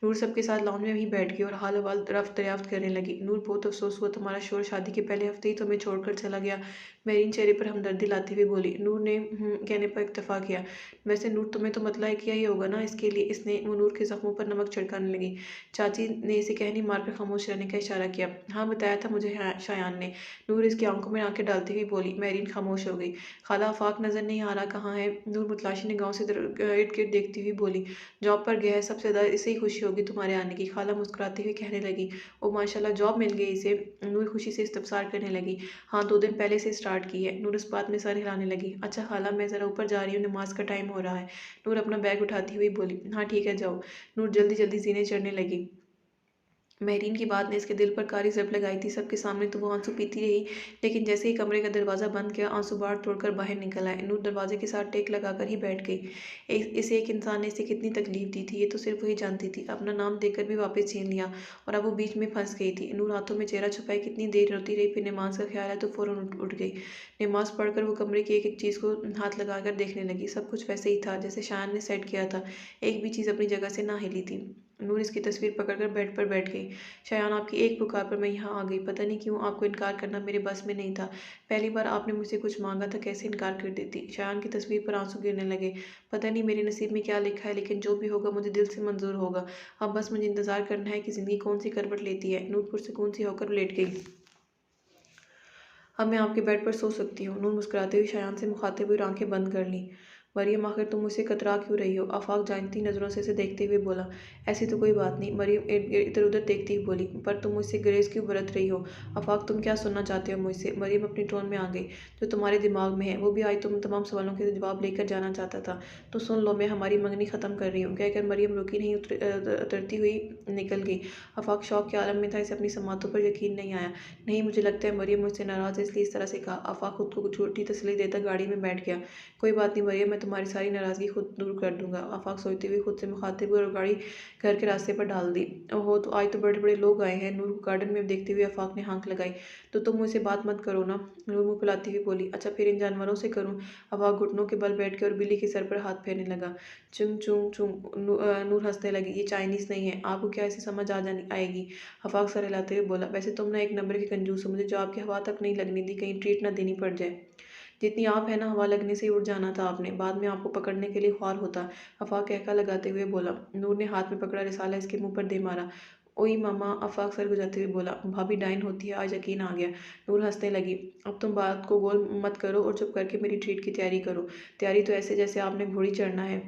नूर सबके साथ लाउंज में वहीं बैठ गई और हाल अहवाल रफ्त दरियाफ्त करने लगी। नूर, बहुत अफसोस हुआ तुम्हारा शोर शादी के पहले हफ्ते ही तुम्हें छोड़कर चला गया। मेरीन चेहरे पर हमदर्दी लाती हुई बोली। नूर ने कहने पर इत्तफा किया। वैसे नूर, तुम्हें तो मतला किया ही होगा ना इसके लिए। इसने वो नूर के जख्मों पर नमक छिड़काने लगी। चाची ने इसे कहनी मारकर खामोश रहने का इशारा किया। हाँ, बताया था मुझे शायान ने। नूर इसकी आंखों में आंखें डालती हुई बोली। मेरीन खामोश हो गई। खाला, आफाक नजर नहीं आ रहा, कहाँ है? नूर मुतलाशी ने गाँव से इर्द गिर्द देखती हुई बोली। जॉब पर गया है, सबसे ज़्यादा इसे ही खुशी होगी तुम्हारे आने की। खाला मुस्कुराती हुई कहने लगी। ओ माशाल्लाह, जॉब मिल गई इसे? नूर खुशी से इस्तफसार करने लगी। हाँ, 2 दिन पहले से स्टार्ट की है। नूर इस बात में सर हिलाने लगी। अच्छा खाला, मैं ज़रा ऊपर जा रही हूँ, नमाज का टाइम हो रहा है। नूर अपना बैग उठाती हुई बोली। हाँ ठीक है, जाओ। नूर जल्दी जल्दी जीने चढ़ने लगी। महरीन की बात ने इसके दिल पर कारी जब लगाई थी। सबके सामने तो वो आंसू पीती रही, लेकिन जैसे ही कमरे का दरवाज़ा बंद किया आंसू बाढ़ तोड़कर बाहर निकल आए। नूर दरवाजे के साथ टेक लगाकर ही बैठ गई। इसे एक इंसान ने इसे कितनी तकलीफ दी थी ये तो सिर्फ वही जानती थी। अपना नाम देकर भी वापस छीन लिया और अब वो बीच में फंस गई थी। नूर हाथों में चेहरा छुपाए कितनी देर रोती रही, फिर नमाज का ख्याल है तो फ़ौरन उठ गई। नमाज पढ़कर वो कमरे की एक एक चीज़ को हाथ लगाकर देखने लगी। सब कुछ वैसे ही था जैसे शायान ने सेट किया था। एक भी चीज़ अपनी जगह से ना हिली थी। नूर इसकी तस्वीर पकड़कर बेड पर बैठ गई। शायान, आपकी एक पुकार पर मैं यहाँ आ गई। पता नहीं क्यों आपको इनकार करना मेरे बस में नहीं था। पहली बार आपने मुझसे कुछ मांगा था, कैसे इनकार कर देती। शायान की तस्वीर पर आंसू गिरने लगे। पता नहीं मेरे नसीब में क्या लिखा है, लेकिन जो भी होगा मुझे दिल से मंजूर होगा। अब बस मुझे इंतजार करना है कि ज़िंदगी कौन सी करवट लेती है। नूर पुरसुकून सी होकर लेट गई। अब मैं आपके बेड पर सो सकती हूँ। नूर मुस्कुराते हुए शायान से मुखातिब हुई और आंखें बंद कर लीं। मरियम, आखिर तुम मुझसे कतरा क्यों रही हो? आफाक जानती नज़रों से इसे देखते हुए बोला। ऐसी तो कोई बात नहीं। मरियम इधर उधर देखती हुई बोली। पर तुम मुझसे गुरेज क्यों बरत रही हो? आफाक, तुम क्या सुनना चाहते हो मुझसे? मरियम अपनी टोन में आ गई। जो तुम्हारे दिमाग में है वो भी आज तुम तमाम सवालों के जवाब लेकर जाना चाहता था। तो सुन लो, मैं हमारी मंगनी ख़त्म कर रही हूँ, कहकर मरियम रुकी नहीं उतरती हुई निकल गई। आफाक शौक के आलम में था, इसे अपनी समातों पर यकीन नहीं आया। नहीं, मुझे लगता है मरियम मुझसे नाराज़ है, इसलिए इस तरह से कहा। आफाक खुद को छोटी तसल्ली देता गाड़ी में बैठ गया। कोई बात नहीं मरियम, मैं तुम्हारी सारी नाराज़गी खुद दूर कर दूंगा। आफाक सोचते हुए खुद से मुखातिब हुए और गाड़ी घर के रास्ते पर डाल दी। ओहो, तो आज तो बड़े बड़े लोग आए हैं। नूर को गार्डन में देखते हुए आफाक ने हाँक लगाई। तो तुम मुझसे बात मत करो ना, नूर मुँह फुलाती हुई बोली। अच्छा, फिर इन जानवरों से करूँ? आफाक घुटनों के बल बैठ के और बिल्ली के सर पर हाथ फेरने लगा। चुंग चुंग चुंग। नूर हंसने लगी। ये चाइनीज़ नहीं है, आपको क्या ऐसी समझ आ जानी आएगी? आफाक सर हिलाते हुए बोला। वैसे तुम ना एक नंबर के कंजूस हो, मुझे जो आपकी हवा तक नहीं लगने दी, कहीं ट्रीट ना देनी पड़ जाए। जितनी आप है ना, हवा लगने से ही उड़ जाना था आपने, बाद में आपको पकड़ने के लिए ख्वार होता। आफाक कहका लगाते हुए बोला। नूर ने हाथ में पकड़ा रिसाला इसके मुंह पर दे मारा। ओई मामा, आफाक सर गुजाते हुए बोला। भाभी डाइन होती है, आज यकीन आ गया। नूर हंसने लगी। अब तुम बात को गोल मत करो और चुप करके मेरी ट्रीट की तैयारी करो। तैयारी तो ऐसे जैसे आपने घोड़ी चढ़ना है।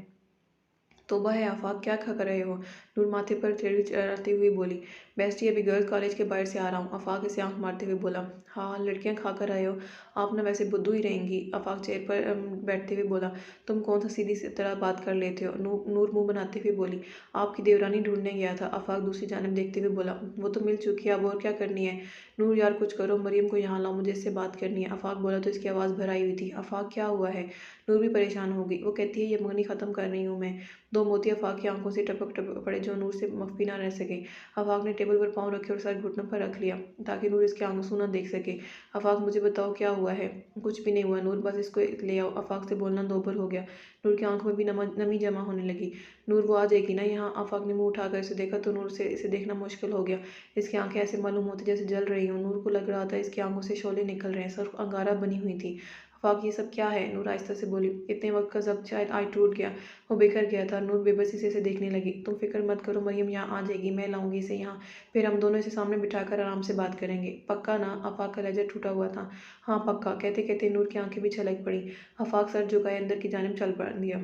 तौबा है आफाक, क्या खा कर रहे हो? नूर माथे पर टेढ़ी चढ़ाती हुई बोली। बेस्टी, अभी गर्ल्स कॉलेज के बाहर से आ रहा हूँ। आफाक इसे आंख मारते हुए बोला। हाँ, लड़कियाँ खा कर आए हो, आप ना वैसे बुद्धू ही रहेंगी। आफाक चेयर पर बैठते हुए बोला। तुम कौन सा सीधी सी तरह बात कर लेते हो? नूर मुंह बनाते हुए बोली। आपकी देवरानी ढूंढने गया था। आफाक दूसरी जानब देखते हुए बोला। वो तो मिल चुकी है, अब और क्या करनी है? नूर, यार कुछ करो, मरियम को यहाँ लाओ, मुझे इससे बात करनी है। आफाक बोला तो इसकी आवाज़ भर आई हुई थी। आफाक, क्या हुआ है? नूर भी परेशान हो गई। वो कहती है ये मंगनी ख़त्म कर रही हूँ मैं। दो मोती आफाक की आंखों से टपक टपक पड़े, जो नूर से मख्फी ना रह सके। आफाक ने टेबल पर पाँव रखे और सर घुटनों पर रख लिया ताकि नूर इसके आंसू ना देख सके। आफाक, मुझे बताओ क्या हुआ है? कुछ भी नहीं हुआ नूर, बस इसको ले आओ। आफाक से बोलना दोबर हो गया। नूर की आंखों में भी नमी जमा होने लगी। नूर, वो आ जाएगी ना यहाँ? आफाक ने मुंह उठाकर इसे देखा तो नूर से इसे देखना मुश्किल हो गया। इसकी आंखें ऐसे मालूम होती जैसे जल रही हों। नूर को लग रहा था इसकी आंखों से शोले निकल रहे हैं, सर अंगारा बनी हुई थी। आफाक, ये सब क्या है? नूर आहिस्ता से बोली। इतने वक्त का जब्त शायद आज टूट गया, वो बिखर गया था। नूर बेबसी से इसे देखने लगी। तुम फिक्र मत करो, मरियम यहाँ आ जाएगी, मैं लाऊंगी इसे यहाँ, फिर हम दोनों इसे सामने बिठाकर आराम से बात करेंगे। पक्का ना? आफाक का लहजा टूटा हुआ था। हाँ पक्का, कहते कहते नूर की आंखें भी छलक पड़ी। आफाक सर झुकाए अंदर की जानिब चल पड़ दिया।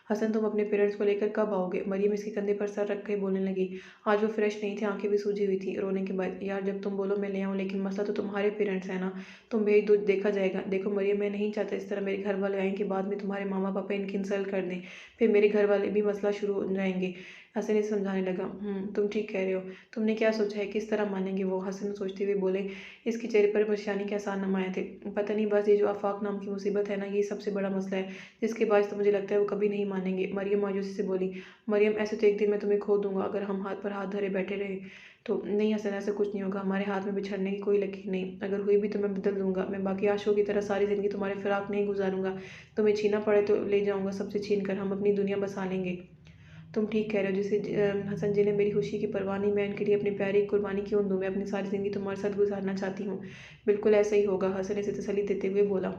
हसन, तुम अपने पेरेंट्स को लेकर कब आओगे? मरियम इसके कंधे पर सर रख के बोलने लगी। आज वो फ्रेश नहीं थे, आंखें भी सूजी हुई थी रोने के बाद। यार जब तुम बोलो मैं ले आऊँ, लेकिन मसला तो तुम्हारे पेरेंट्स है ना, तुम भेज दो, देखा जाएगा। देखो मरियम, मैं नहीं चाहता इस तरह मेरे घर वाले आएँ कि बाद में तुम्हारे मामा पापा इनकी इंसल्ट कर दें, फिर मेरे घर वाले भी मसला शुरू हो जाएंगे। हसन इसे समझाने लगा। तुम ठीक कह रहे हो, तुमने क्या सोचा है, किस तरह मानेंगे वो? हसन सोचते हुए बोले। इसके चेहरे पर परेशानी के आसार नुमाया थे। पता नहीं, बस ये जो आफाक नाम की मुसीबत है ना, ये सबसे बड़ा मसला है, जिसके बाद तो मुझे लगता है वो कभी नहीं मानेंगे। मरियम मायूसी से बोली। मरियम, ऐसे तो एक दिन मैं तुम्हें खो दूंगा अगर हम हाथ पर हाथ धरे बैठे रहे तो। नहीं हसन, ऐसा कुछ नहीं होगा, हमारे हाथ में बिछड़ने की कोई लकीर नहीं, अगर हुई भी तो मैं बदल दूंगा। मैं बाकी आशों की तरह सारी ज़िंदगी तुम्हारे फिराक नहीं गुजारूंगा। तुम्हें छीना पड़े तो ले जाऊंगा सबसे छीन कर, हम अपनी दुनिया बसा लेंगे। तुम ठीक कह रहे हो, जिसे हसन जी ने मेरी खुशी की परवाह नहीं, मैं इनके लिए अपनी प्यारी कुर्बानी क्यों दूँ? मैं अपनी सारी ज़िंदगी तुम्हारे साथ गुजारना चाहती हूँ। बिल्कुल ऐसा ही होगा, हसन इसे तसल्ली देते हुए बोला।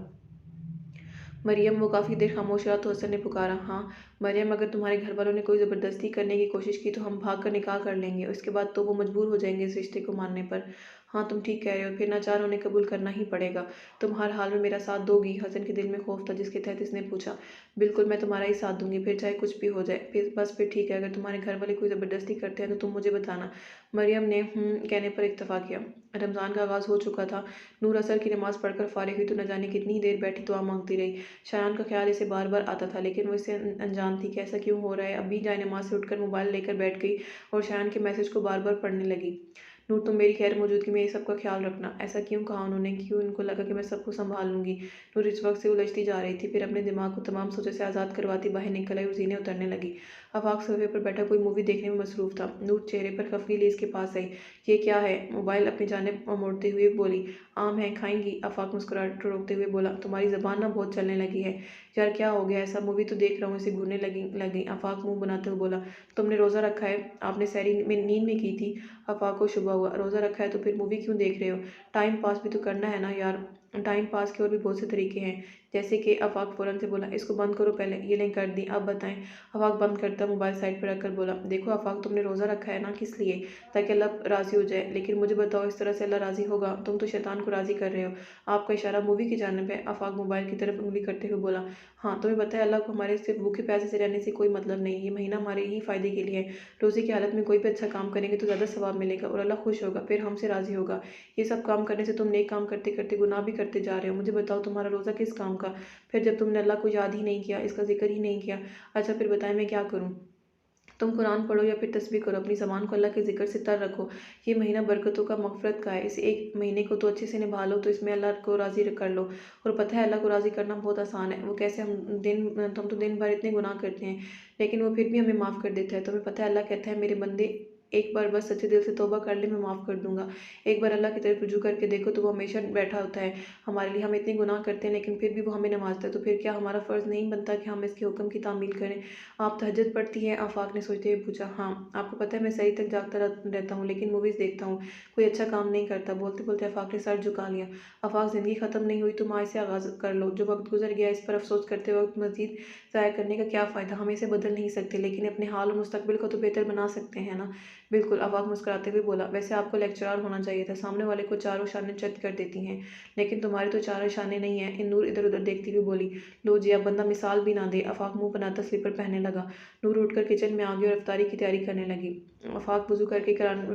मरियम, वो काफ़ी देर खामोश रहा तो हसन ने पुकारा। हाँ मरियम, अगर तुम्हारे घर वालों ने कोई ज़बरदस्ती करने की कोशिश की तो हम भाग कर निकाह कर लेंगे, उसके बाद तो वो मजबूर हो जाएंगे इस रिश्ते को मानने पर। हाँ तुम ठीक कह रहे हो, फिर नाचार उन्हें कबूल करना ही पड़ेगा। तुम हर हाल में मेरा साथ दोगी? हसन के दिल में खौफ था, जिसके तहत इसने पूछा। बिल्कुल, मैं तुम्हारा ही साथ दूंगी, फिर चाहे कुछ भी हो जाए। फिर ठीक है, अगर तुम्हारे घर वाले कोई ज़बरदस्ती करते हैं तो तुम मुझे बताना। मरियम ने कहने पर इत्तफाक किया। रमज़ान का आगाज़ हो चुका था। नूर असर की नमाज़ पढ़कर फारिग हुई तो न जाने कितनी देर बैठी दुआ मांगती रही। शायान का ख्याल इसे बार बार आता था, लेकिन वो इससे अनजान थी कि ऐसा क्यों हो रहा है। अभी जाए नमाज से उठकर मोबाइल लेकर बैठ गई और शायान के मैसेज को बार बार पढ़ने लगी। नूर तुम मेरी खैर मौजूदगी में ये सबका ख्याल रखना। ऐसा क्यों कहा उन्होंने? क्यों इनको लगा कि मैं सबको संभाल लूंगी? नूर इस वक्त से उलझती जा रही थी, फिर अपने दिमाग को तमाम सोचों से आज़ाद करवाती बाहर निकल आई और जीने उतरने लगी। आफाक सोफे पर बैठा कोई मूवी देखने में मसरूफ था। नूर चेहरे पर खफगी ले इसके पास आई। ये क्या है? मोबाइल अपनी जानिब मोड़ते हुए बोली। आम है, खाएंगी? आफाक मुस्कुराहट रोकते हुए बोला। तुम्हारी जबान ना बहुत चलने लगी है यार, क्या हो गया? ऐसा मूवी तो देख रहा हूँ, इसे घूरने लगी। आफाक मुंह बनाते हुए बोला। तुमने रोज़ा रखा है? आपने सहरी में नींद में की थी? आफाक को शुबा हुआ। रोज़ा रखा है तो फिर मूवी क्यों देख रहे हो? टाइम पास भी तो करना है ना यार। टाइम पास के और भी बहुत से तरीके हैं, जैसे कि आफाक फ़ौरन से बोला। इसको बंद करो पहले। ये लें कर दी, अब बताएं। आफाक बंद करता मोबाइल साइड पर रखकर बोला। देखो आफाक, तुमने रोज़ा रखा है ना, किस लिए? ताकि अल्लाह राज़ी हो जाए। लेकिन मुझे बताओ, इस तरह से अल्लाह राज़ी होगा? तुम तो शैतान को राज़ी कर रहे हो। आपका इशारा मूवी की जानिब है। आफाक मोबाइल की तरफ उंगली करते हुए बोला। हाँ, तुम्हें पता है अल्लाह को हमारे सिर्फ भूखे प्यासे से रहने से कोई मतलब नहीं। ये महीना हमारे ही फ़ायदे के लिए है। रोज़े की हालत में कोई भी अच्छा काम करेंगे तो ज़्यादा सवाब मिलेगा और अल्लाह खुश होगा, फिर हमसे राज़ी होगा। ये सब काम करने से तुम नेक काम करते करते गुनाह भी करते जा रहे हो। मुझे बताओ, तुम्हारा रोज़ा किस काम का? फिर जब तुमने अल्लाह को याद ही नहीं किया, इसका जिक्र ही नहीं किया। अच्छा फिर बताएं मैं क्या करूँ? तुम कुरान पढ़ो या फिर तस्बीह करो, अपनी ज़बान को अल्लाह के ज़िक्र से तर रखो। ये महीना बरकतों का, मग़फ़िरत का है। इस एक महीने को तो अच्छे से निभा लो, तो इसमें अल्लाह को राज़ी कर लो। और पता है अल्लाह को राज़ी करना बहुत आसान है। वो कैसे? हम तो दिन भर इतने गुनाह करते हैं, लेकिन वो फिर भी हमें माफ़ कर देता है। तुम्हें पता है अल्लाह कहता है, मेरे बंदे एक बार बस सच्चे दिल से तौबा कर ले, मैं माफ़ कर दूंगा। एक बार अल्लाह की तरफ रुजू करके देखो तो वो हमेशा बैठा होता है हमारे लिए। हम इतने गुनाह करते हैं लेकिन फिर भी वो हमें नवाजता है, तो फिर क्या हमारा फ़र्ज़ नहीं बनता कि हम इसके हुक्म की तामील करें? आप तहज्जुद पढ़ती हैं? आफाक ने सोचते हुए पूछा। हाँ, आपको पता है मैं सही तक जागता रहता हूँ, लेकिन मूवीज़ देखता हूँ, कोई अच्छा काम नहीं करता। बोलते बोलते आफाक ने सर झुका लिया। आफाक, ज़िंदगी ख़त्म नहीं हुई, तुम आज से आगाज़ कर लो। जो वक्त गुजर गया इस पर अफसोस करते वक्त मज़ीद ज़ाया करने का क्या फ़ायदा? हम इसे बदल नहीं सकते, लेकिन अपने हाल और मुस्तकबिल को तो बेहतर बना सकते हैं ना। बिल्कुल, आफाक मुस्कुराते हुए बोला। वैसे आपको लेक्चरार होना चाहिए था, सामने वाले को चारों शानें चट कर देती हैं, लेकिन तुम्हारी तो चारों शानें नहीं हैं। नूर इधर उधर देखती हुई बोली। लो जी, अब बंदा मिसाल भी ना दे। आफाक मुंह बनाता स्लीपर पहनने लगा। नूर उठकर किचन में आ गई और इफ्तारी की तैयारी करने लगी। आफाक वुज़ू करके कुरान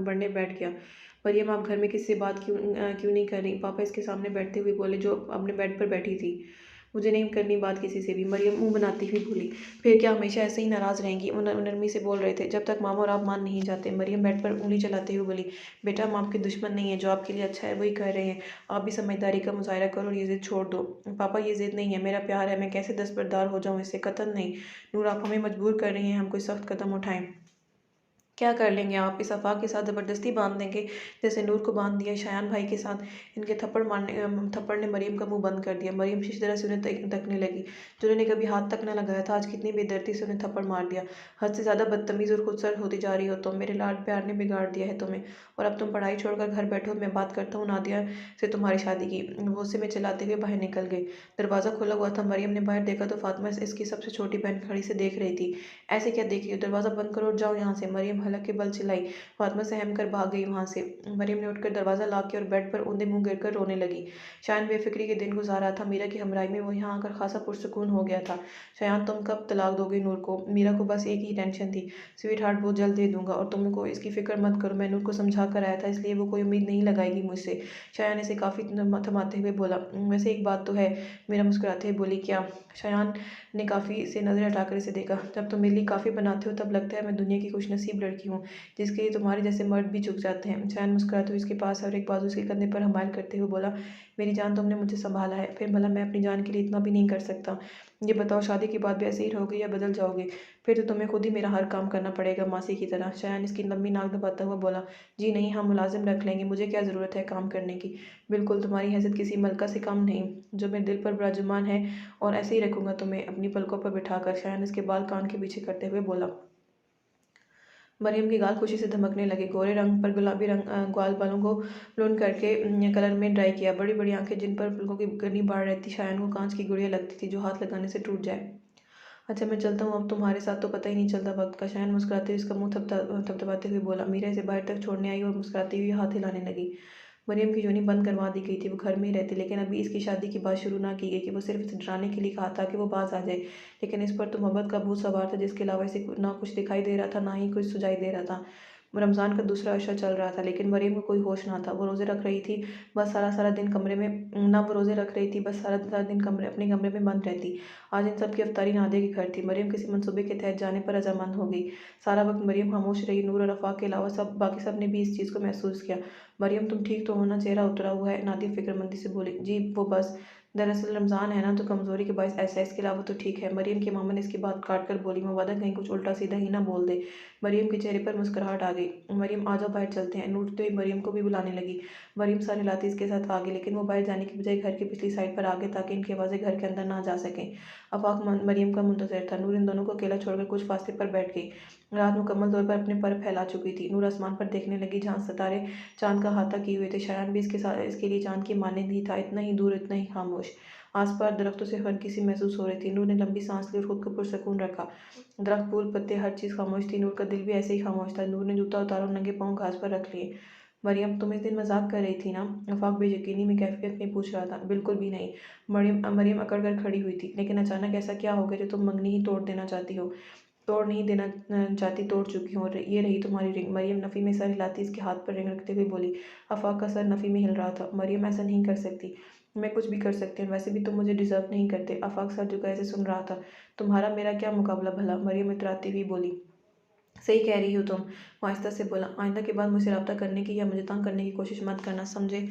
पढ़ने बैठ गया। मरियम, आप घर में किसी से बात क्यों नहीं कर रही? पापा इसके सामने बैठते हुए बोले, जो अपने बेड पर बैठी थी। मुझे नहीं करनी बात किसी से भी, मरियम मुंह बनाती हुई बोली। फिर क्या हमेशा ऐसे ही नाराज़ रहेंगी? वो नरमी से बोल रहे थे। जब तक मामा और आप मान नहीं जाते। मरियम बेड पर उंगली चलाते हुए बोली। बेटा, हम आपके दुश्मन नहीं है, जो आपके लिए अच्छा है वही कर रहे हैं। आप भी समझदारी का मुजाहरा करो और ये ज़िद छोड़ दो। पापा, ये ज़िद नहीं है, मेरा प्यार है। मैं कैसे दस्तबरदार हो जाऊँ इससे? कतई नहीं। नूर, आप हमें मजबूर कर रही हैं हम कोई सख्त कदम उठाएं। क्या कर लेंगे आप? इस आफाक के साथ ज़बरदस्ती बांध देंगे, जैसे नूर को बांध दिया शायान भाई के साथ? इनके थप्पड़ ने मरियम का मुंह बंद कर दिया। मरियम शीश तरह से उन्हें तकने लगी। जिन्होंने कभी हाथ तक न लगाया था, आज कितनी बेदर्दी से उन्हें थप्पड़ मार दिया। हद से ज़्यादा बदतमीज़ और खुदसर होती जा रही हो तुम। मेरे लाड प्यार ने बिगाड़ दिया है तुम्हें, और अब तुम पढ़ाई छोड़कर घर बैठो। मैं बात करता हूँ नादिया से तुम्हारी शादी की। गुस्से में चिल्लाते हुए बाहर निकल गए। दरवाज़ा खुला हुआ था। मरियम ने बाहर देखा तो फातिमा इसकी सबसे छोटी बहन खड़ी से देख रही थी। ऐसे क्या देख रही हो? दरवाज़ा बंद करो और जाओ यहाँ से। मरियम हलक के बल चिल्लाई। फातिमा सहम कर भाग गई वहाँ से। मरियम ने उठकर दरवाज़ा लॉक किया और बेड पर औंधे मुँह गिरकर रोने लगी। शायान बेफिक्री के दिन गुजार रहा था। मीरा की हमराई में वो यहाँ आकर खासा पुरसुकून हो गया था। शायान, तुम कब तलाक दोगे नूर को? मीरा को बस एक ही टेंशन थी। स्वीट हार्ट, बहुत जल्द दे दूंगा और तुमको इसकी फ़िक्र मत करो। मैं नूर को समझा कर आया था, इसलिए वो कोई उम्मीद नहीं लगाएगी मुझसे। शायान इसे काफ़ी थमाते हुए बोला। वैसे एक बात तो है। मीरा मुस्कुराते हुए बोली। क्या? शायान ने काफ़ी से नज़र हटाकर इसे देखा। जब तुम मेरे लिए काफ़ी बनाते हो तब लगता है मैं दुनिया की खुशनसीब लड़की हूँ, जिसके लिए तुम्हारे जैसे मर्द भी झुक जाते हैं। शायान मुस्कुराते हुए इसके पास और एक बाजू उसके कंधे पर हमाल करते हुए बोला। मेरी जान, तुमने मुझे संभाला है, फिर भला मैं अपनी जान के लिए इतना भी नहीं कर सकता? ये बताओ, शादी के बाद भी ऐसे ही रहोगे या बदल जाओगे? फिर तो तुम्हें खुद ही मेरा हर काम करना पड़ेगा, मासी की तरह। शायान इसकी लंबी नाक दबाता हुआ बोला। जी नहीं, हम मुलाजिम रख लेंगे, मुझे क्या ज़रूरत है काम करने की? बिल्कुल, तुम्हारी हैसियत किसी मलका से कम नहीं, जो मेरे दिल पर विराजमान है, और ऐसे ही रखूंगा तुम्हें अपनी पलकों पर बिठाकर। शायान इसके बाल कान के पीछे करते हुए बोला। मरियम के गाल खुशी से धमकने लगे। गोरे रंग पर गुलाबी ग्वाल बालों को ब्लोंड करके कलर में ड्राई किया। बड़ी बड़ी आंखें जिन पर पलकों की गनी बाढ़ रहती, शायन को कांच की गुड़िया लगती थी जो हाथ लगाने से टूट जाए। अच्छा मैं चलता हूँ, अब तुम्हारे साथ तो पता ही नहीं चलता वक्त का। शायन मुस्कुराते हुए इसका मुंह थपथपाते हुए बोला। मीरा इसे बाहर तक छोड़ने आई और मुस्कुराती हुई हाथ हिलाने लगी। मरियम की यूनी बंद करवा दी गई थी। वो घर में ही रहती, लेकिन अभी इसकी शादी की बात शुरू ना की गई कि वो सिर्फ इसे डराने के लिए कहा था कि वो बाज आ जाए। लेकिन इस पर तो मोहब्बत का भूत सवार था, जिसके अलावा इसे ना कुछ दिखाई दे रहा था, ना ही कुछ सुझाई दे रहा था। रमज़ान का दूसरा अशरा चल रहा था, लेकिन मरीम को कोई होश ना था। वो रोज़े रख रही थी, बस सारा सारा दिन कमरे में ना वो रोज़े रख रही थी, बस सारा सारा दिन अपने कमरे में बंद रहती। आज इन सब की अफ्तारी नादिया के घर थी। मरीम किसी मंसूबे के तहत जाने पर रजामंद हो गई। सारा वक्त मरीम खामोश रही। नूर और आफाक के अलावा बाकी सब ने भी इस चीज़ को महसूस किया। मरीम, तुम ठीक तो हो ना? चेहरा उतरा हुआ है। नादिया फिक्रमंदी से बोली। जी वो बस, दरअसल रमज़ान है ना, तो कमज़ोरी के बायस ऐसा है, इसके अलावा तो ठीक है। मरीम की मामा ने इसकी बात काट कर बोली। मवादा कहीं कुछ उल्टा सीधा ही ना बोल दे। मरीम के चेहरे पर मुस्कुराहट आ गई। मरीम, आ जाओ, बाहर चलते हैं। नूर तो मरीम को भी बुलाने लगी। मरीम सारे लाती इसके साथ आ गई, लेकिन वो बाहर जाने की बजाय घर की पिछली साइड पर आ गए ताकि इनकी आवाज़ें घर के अंदर ना जा सकें। आफाक मरीम का मुंतज़िर था। नूर इन दोनों को अकेला छोड़कर कुछ फासले पर बैठ गई। रात मुकम्मल तौर पर अपने पर फैला चुकी थी। नूर आसमान पर देखने लगी, जहाँ सितारे चांद का अहाता किए हुए थे। शायान भी इसके लिए चांद की मानंद ही था, इतना ही दूर, इतना ही खामोश। आसपास दरख्तों से हल्की सी महसूस हो रही थी। नूर ने लंबी सांस ली और खुद को पुरसकून रखा। दरख्त, फूल, पत्ते, हर चीज़ खामोश थी। नूर का दिल भी ऐसे ही खामोश था। नूर ने जूता उतारा और नंगे पाँव घास पर रख लिए। मरियम, तुम इस दिन मजाक कर रही थी ना? आफाक बेयकीनी में कैफियत में पूछ रहा था। बिल्कुल भी नहीं। मरियम अकड़ कर खड़ी हुई थी। लेकिन अचानक ऐसा क्या हो गया जो तुम मंगनी ही तोड़ देना चाहती हो? तोड़ नहीं देना चाहती, तोड़ चुकी हूँ। ये रही तुम्हारी रिंग। मरियम नफ़ी में सर हिलाती इसके हाथ पर रिंग रखते हुए बोली। आफाक का सर नफ़ी में हिल रहा था। मरियम, ऐसा नहीं कर सकती। मैं कुछ भी कर सकती हूँ, वैसे भी तुम मुझे डिजर्व नहीं करते। आफाक सर झुकाए ऐसे सुन रहा था। तुम्हारा मेरा क्या मुकाबला भला? मरियम इतराती हुई बोली। सही कह रही हो तुम, वो आहिस्ता से बोला। आइंदा के बाद मुझसे रब्ता करने की या मुझे तंग करने की कोशिश मत करना, समझे?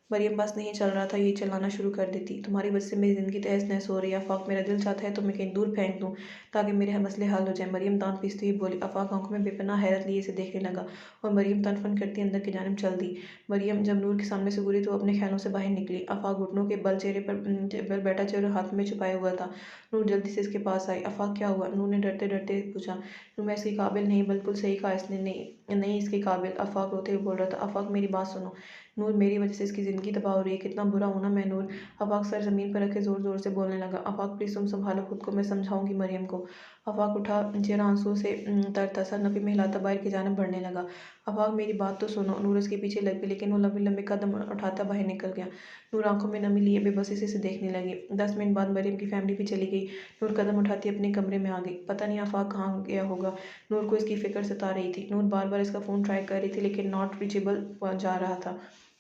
मरियम, बस नहीं चल रहा था, यही चलाना शुरू कर देती। तुम्हारी वजह से मेरी ज़िंदगी तहस नहस हो रही है। आफाक, मेरा दिल चाहता है तो मैं कहीं दूर फेंक दूँ ताकि मेरे मसले हल हो जाए। मरियम दांत पीसती हुई बोली। आफाक आंखों में बेपनाह हैरत लिए इसे देखने लगा और मरियम तनफन करती अंदर की जानिब चल दी। मरियम जब नूर के सामने से गुजरी तो अपने ख्यालों से बाहर निकली। आफाक घुटनों के बल चेहरे पर बैठा, चेहरे हाथ में छुपाया हुआ था। नूर जल्दी से इसके पास आई। आफाक, क्या हुआ? नूर ने डरते डरते पूछा। नूर, मैं इसके काबिल नहीं, बिल्कुल सही कहा इसने, नहीं नहीं इसके काबिल। आफाक रोते हुए बोल रहा था। आफाक, मेरी बात सुनो। नूर, मेरी वजह से इसकी ज़िंदगी तबाह हो रही है, कितना बुरा हूं ना मैं? नूर आफाक सर ज़मीन पर रखे ज़ोर ज़ोर से बोलने लगा। आफाक प्लीज़ तुम संभालो खुद को, मैं समझाऊंगी मरियम को। आफाक उठा, चेहरा आंसू से तर था, सर नफ़ी में हिलाता बाहर की जानिब बढ़ने लगा। आफाक, मेरी बात तो सुनो। नूर उसके पीछे लग गई, लेकिन वो लंबे लंबे कदम उठाता बाहर निकल गया। नूर आंखों में नमी लिए बेबसी से देखने लगी। 10 मिनट बाद मरियम की फैमिली भी चली गई। नूर कदम उठाती अपने कमरे में आ गई। पता नहीं आफाक कहाँ गया होगा। नूर को इसकी फिक्र सता रही थी। नूर बार बार इसका फ़ोन ट्राई कर रही थी, लेकिन नॉट रीचेबल जा रहा था।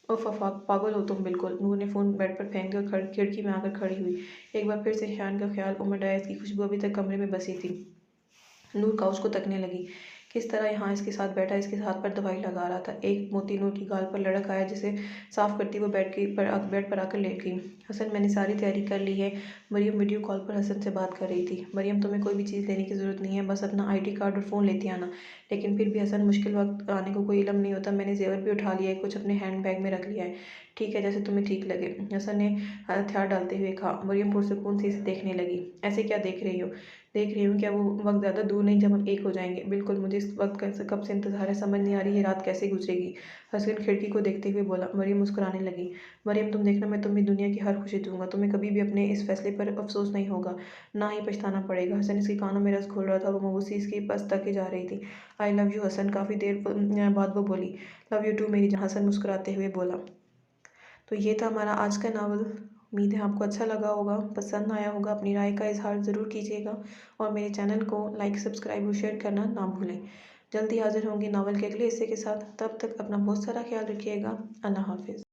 उफ आफाक, पागल हो तुम बिल्कुल। नूर ने फ़ोन बेड पर फेंक दिया और खिड़की में आकर खड़ी हुई। एक बार फिर से शान का ख्याल उमड़ आया। इसकी खुशबू अभी तक कमरे में बसी थी। नूर काउच को तकने लगी। किस तरह यहाँ इसके साथ बैठा इसके हाथ पर दवाई लगा रहा था। एक मोती नूर की गाल पर लड़क आया, जिसे साफ करती वो बेड पर आकर लेट गई। हसन, मैंने सारी तैयारी कर ली है। मरियम वीडियो कॉल पर हसन से बात कर रही थी। मरियम, तुम्हें कोई भी चीज़ लेने की ज़रूरत नहीं है, बस अपना ID कार्ड और फ़ोन लेती आना। लेकिन फिर भी हसन, मुश्किल वक्त आने को कोई इलम नहीं होता। मैंने जेवर भी उठा लिया है, कुछ अपने हैंड बैग में रख लिया है। ठीक है, जैसे तुम्हें ठीक लगे, हसन ने हथियार डालते हुए कहा। मरियम पुरसकून से इसे देखने लगी। ऐसे क्या देख रही हो? देख रही हूँ क्या वो वक्त ज़्यादा दूर नहीं जब हम एक हो जाएंगे। बिल्कुल, मुझे इस वक्त कब से इंतज़ार है, समझ नहीं आ रही ये रात कैसे गुजरेगी। हसन खिड़की को देखते हुए बोला। मरियम मुस्कुराने लगी। मरियम, तुम देखना, मैं तुम्हें दुनिया की हर खुशी दूंगा। तुम्हें कभी भी अपने इस फैसले पर अफसोस नहीं होगा, ना ही पछताना पड़ेगा। हसन इसके कानों में रस घोल रहा था। वो मबूसी इसके पास तके जा रही थी। आई लव यू हसन, काफ़ी देर बाद वो बोली। लव यू टू मेरी जान, हसन मुस्कुराते हुए बोला। तो ये था हमारा आज का नावल। उम्मीद है आपको अच्छा लगा होगा, पसंद आया होगा। अपनी राय का इजहार ज़रूर कीजिएगा और मेरे चैनल को लाइक, सब्सक्राइब और शेयर करना ना भूलें। जल्दी हाजिर होंगे नावल के अगले हिस्से के साथ। तब तक अपना बहुत सारा ख्याल रखिएगा। अल्लाह हाफिज़।